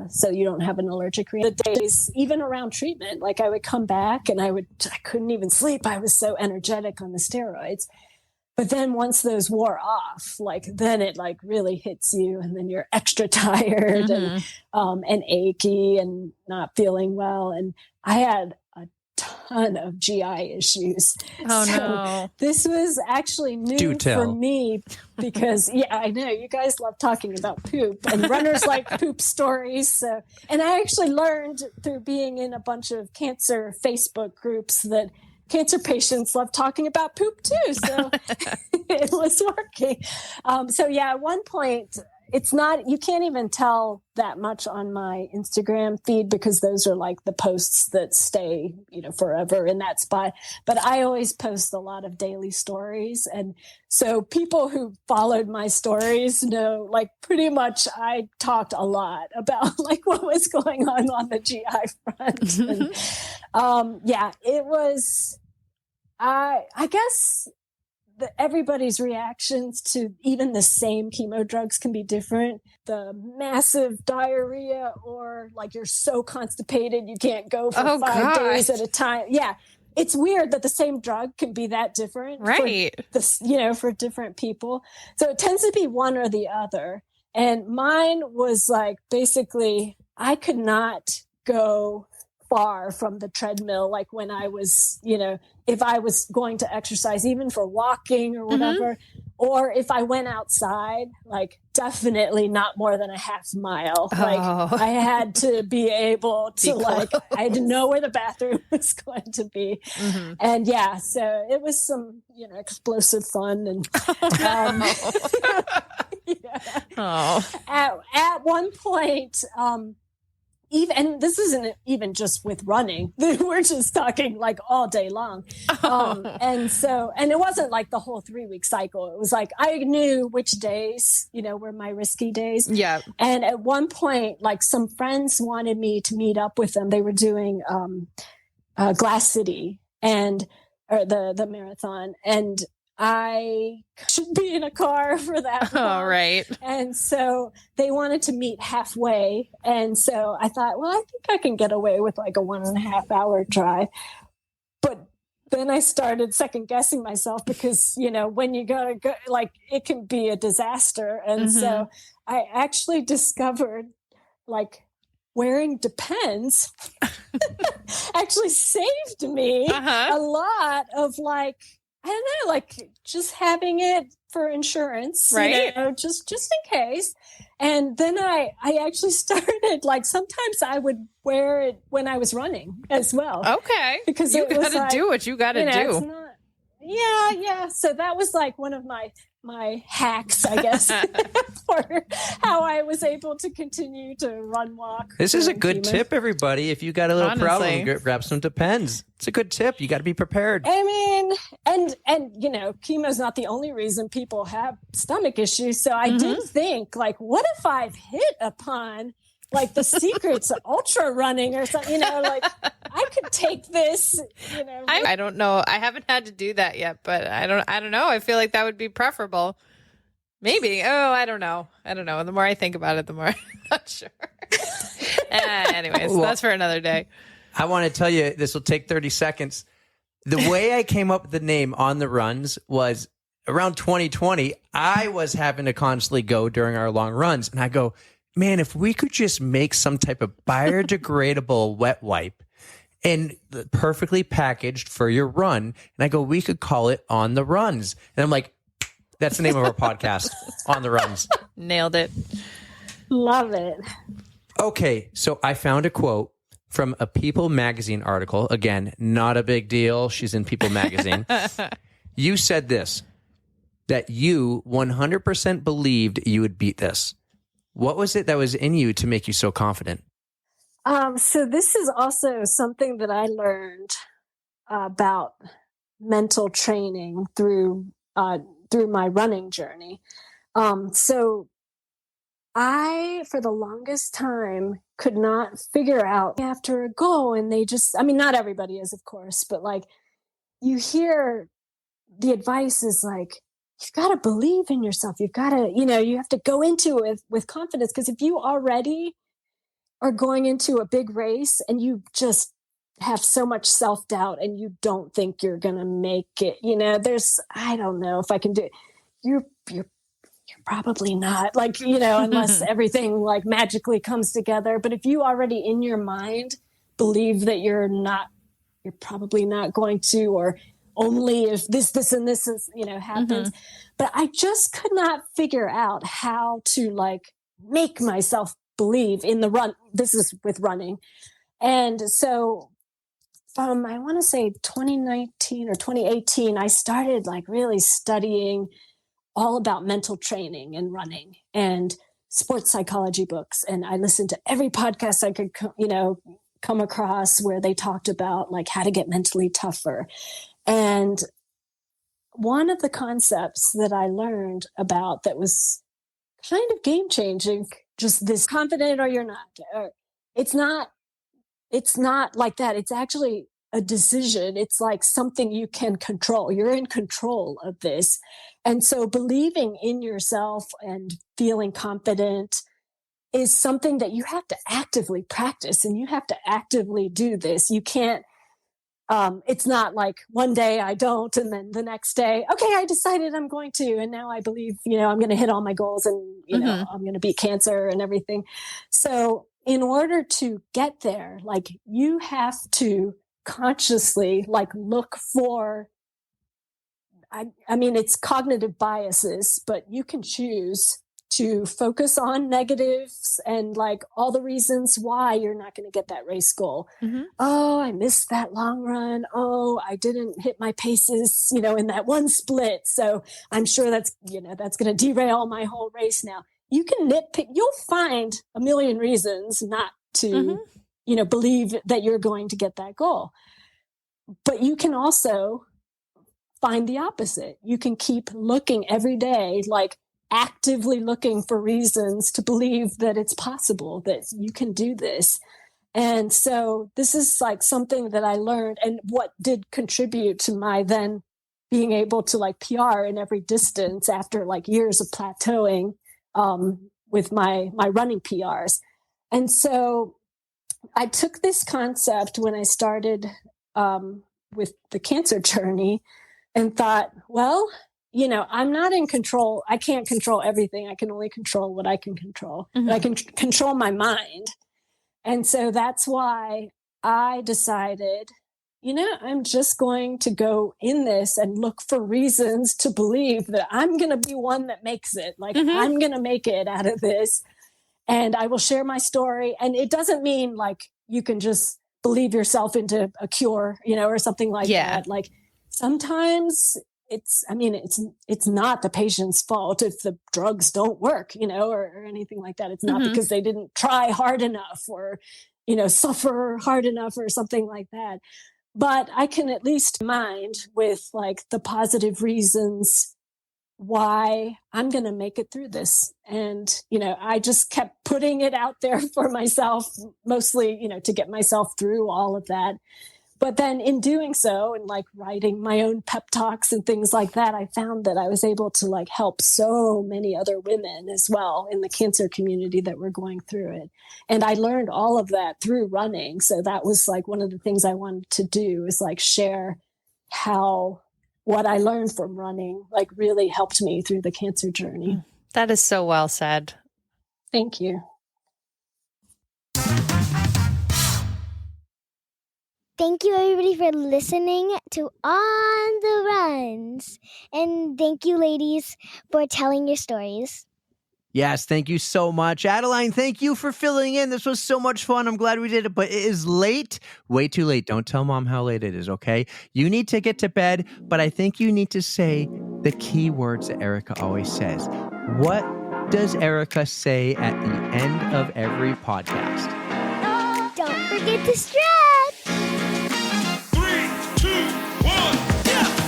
so you don't have an allergic reaction. The days, even around treatment, like I would come back and I couldn't even sleep. I was so energetic on the steroids. But then once those wore off, then it really hits you, and then you're extra tired and achy and not feeling well. And I had a ton of GI issues. Oh, no. This was actually new for me because, I know you guys love talking about poop, and runners like poop stories. So, and I actually learned through being in a bunch of cancer Facebook groups that cancer patients love talking about poop too. So it was working. At one point, you can't even tell that much on my Instagram feed because those are the posts that stay, forever in that spot. But I always post a lot of daily stories. And so people who followed my stories know, pretty much I talked a lot about what was going on the GI front. And, it was, I guess, everybody's reactions to even the same chemo drugs can be different. The massive diarrhea, or you're so constipated you can't go for 5 days at a time. Yeah, it's weird that the same drug can be that different, right? For different people. So it tends to be one or the other. And mine was basically I could not go far from the treadmill, when I was, if I was going to exercise, even for walking or whatever, or if I went outside, definitely not more than a half mile. I had to be able to I had to know where the bathroom was going to be. And so it was some, explosive fun. And at one point, and this isn't even just with running. We're just talking all day long. And it wasn't the whole 3-week cycle. It was I knew which days, were my risky days. Yeah. And at one point, some friends wanted me to meet up with them. They were doing Glass City or the marathon. And I should be in a car for that. All right. And so they wanted to meet halfway. And so I thought, well, I think I can get away with a 1.5 hour drive. But then I started second guessing myself because, when you gotta go, it can be a disaster. And so I actually discovered wearing Depends actually saved me a lot of I don't know, just having it for insurance, right? Just in case. And then I actually started sometimes I would wear it when I was running as well. Okay, because you got to do what you got to do. Yeah. So that was one of my hacks, I guess, for how I was able to continue to walk. This is a good tip, everybody. If you got a little problem, grab some Depends. It's a good tip. You got to be prepared. I mean, and chemo's not the only reason people have stomach issues. So I did think, what if I've hit upon the secrets of ultra running or something, I could take this, I don't know. I haven't had to do that yet, but I don't know. I feel like that would be preferable. Maybe. Oh, I don't know. The more I think about it, the more I'm not sure. Anyways, that's for another day. I want to tell you, this will take 30 seconds. The way I came up with the name On the Runs was around 2020. I was having to constantly go during our long runs. And I go, man, if we could just make some type of biodegradable wet wipe and perfectly packaged for your run. And I go, we could call it On the Runs. And I'm like, that's the name of our podcast, On the Runs. Nailed it. Love it. Okay, so I found a quote from a People magazine article. Again, not a big deal. She's in People magazine. You said this, that you 100% believed you would beat this. What was it that was in you to make you so confident? So this is also something that I learned about mental training through my running journey. So I, for the longest time, could not figure out after a goal, and not everybody is, of course, but you hear the advice is you've got to believe in yourself. You've got to, you have to go into it with confidence, because if you already are going into a big race and you just have so much self-doubt and you don't think you're going to make it, I don't know if I can do it. You're probably not, like, unless everything like magically comes together. But if you already in your mind believe that you're probably not going to, or only if this and this is, happens. But I just could not figure out how to like make myself believe in the run. This is with running. And so from, I want to say 2019 or 2018, I started like really studying all about mental training and running and sports psychology books. And I listened to every podcast I could, come across where they talked about like how to get mentally tougher. And one of the concepts that I learned about that was kind of game changing, just this confident or you're not, it's not like that. It's actually a decision. It's like something you can control. You're in control of this. And so believing in yourself and feeling confident is something that you have to actively practice, and you have to actively do this. You can't, it's not like one day I don't, and then the next day, okay, I decided I'm going to, and now I believe, I'm going to hit all my goals, and, I'm going to beat cancer and everything. So in order to get there, like, you have to consciously like look for, I mean, it's cognitive biases, but you can choose to focus on negatives and like all the reasons why you're not going to get that race goal. Oh, I missed that long run. Oh, I didn't hit my paces, in that one split. So I'm sure that's going to derail my whole race now. You can nitpick. You'll find a million reasons not to, believe that you're going to get that goal. But you can also find the opposite. You can keep looking every day, like actively looking for reasons to believe that it's possible, that you can do this. And so this is like something that I learned, and what did contribute to my then being able to like PR in every distance after like years of plateauing with my running PRs. And so I took this concept when I started with the cancer journey and thought, well, I'm not in control. I can't control everything. I can only control what I can control. I can control my mind. And so that's why I decided, I'm just going to go in this and look for reasons to believe that I'm going to be one that makes it. Like, I'm going to make it out of this. And I will share my story. And it doesn't mean like you can just believe yourself into a cure, or something like that. Like, sometimes it's not the patient's fault if the drugs don't work, or anything like that. It's not because they didn't try hard enough or, suffer hard enough or something like that. But I can at least mind with like the positive reasons why I'm going to make it through this. And, I just kept putting it out there for myself, mostly, to get myself through all of that. But then in doing so, and like writing my own pep talks and things like that, I found that I was able to like help so many other women as well in the cancer community that were going through it. And I learned all of that through running. So that was like one of the things I wanted to do, is like share how what I learned from running like really helped me through the cancer journey. That is so well said. Thank you. Thank you, everybody, for listening to On the Runs. And thank you, ladies, for telling your stories. Yes, thank you so much. Adeline, thank you for filling in. This was so much fun. I'm glad we did it, but it is late. Way too late. Don't tell Mom how late it is, okay? You need to get to bed, but I think you need to say the key words that Erica always says. What does Erica say at the end of every podcast? Don't forget to stretch. 3, 2, 1, yeah!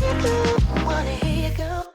Wanna hear you go.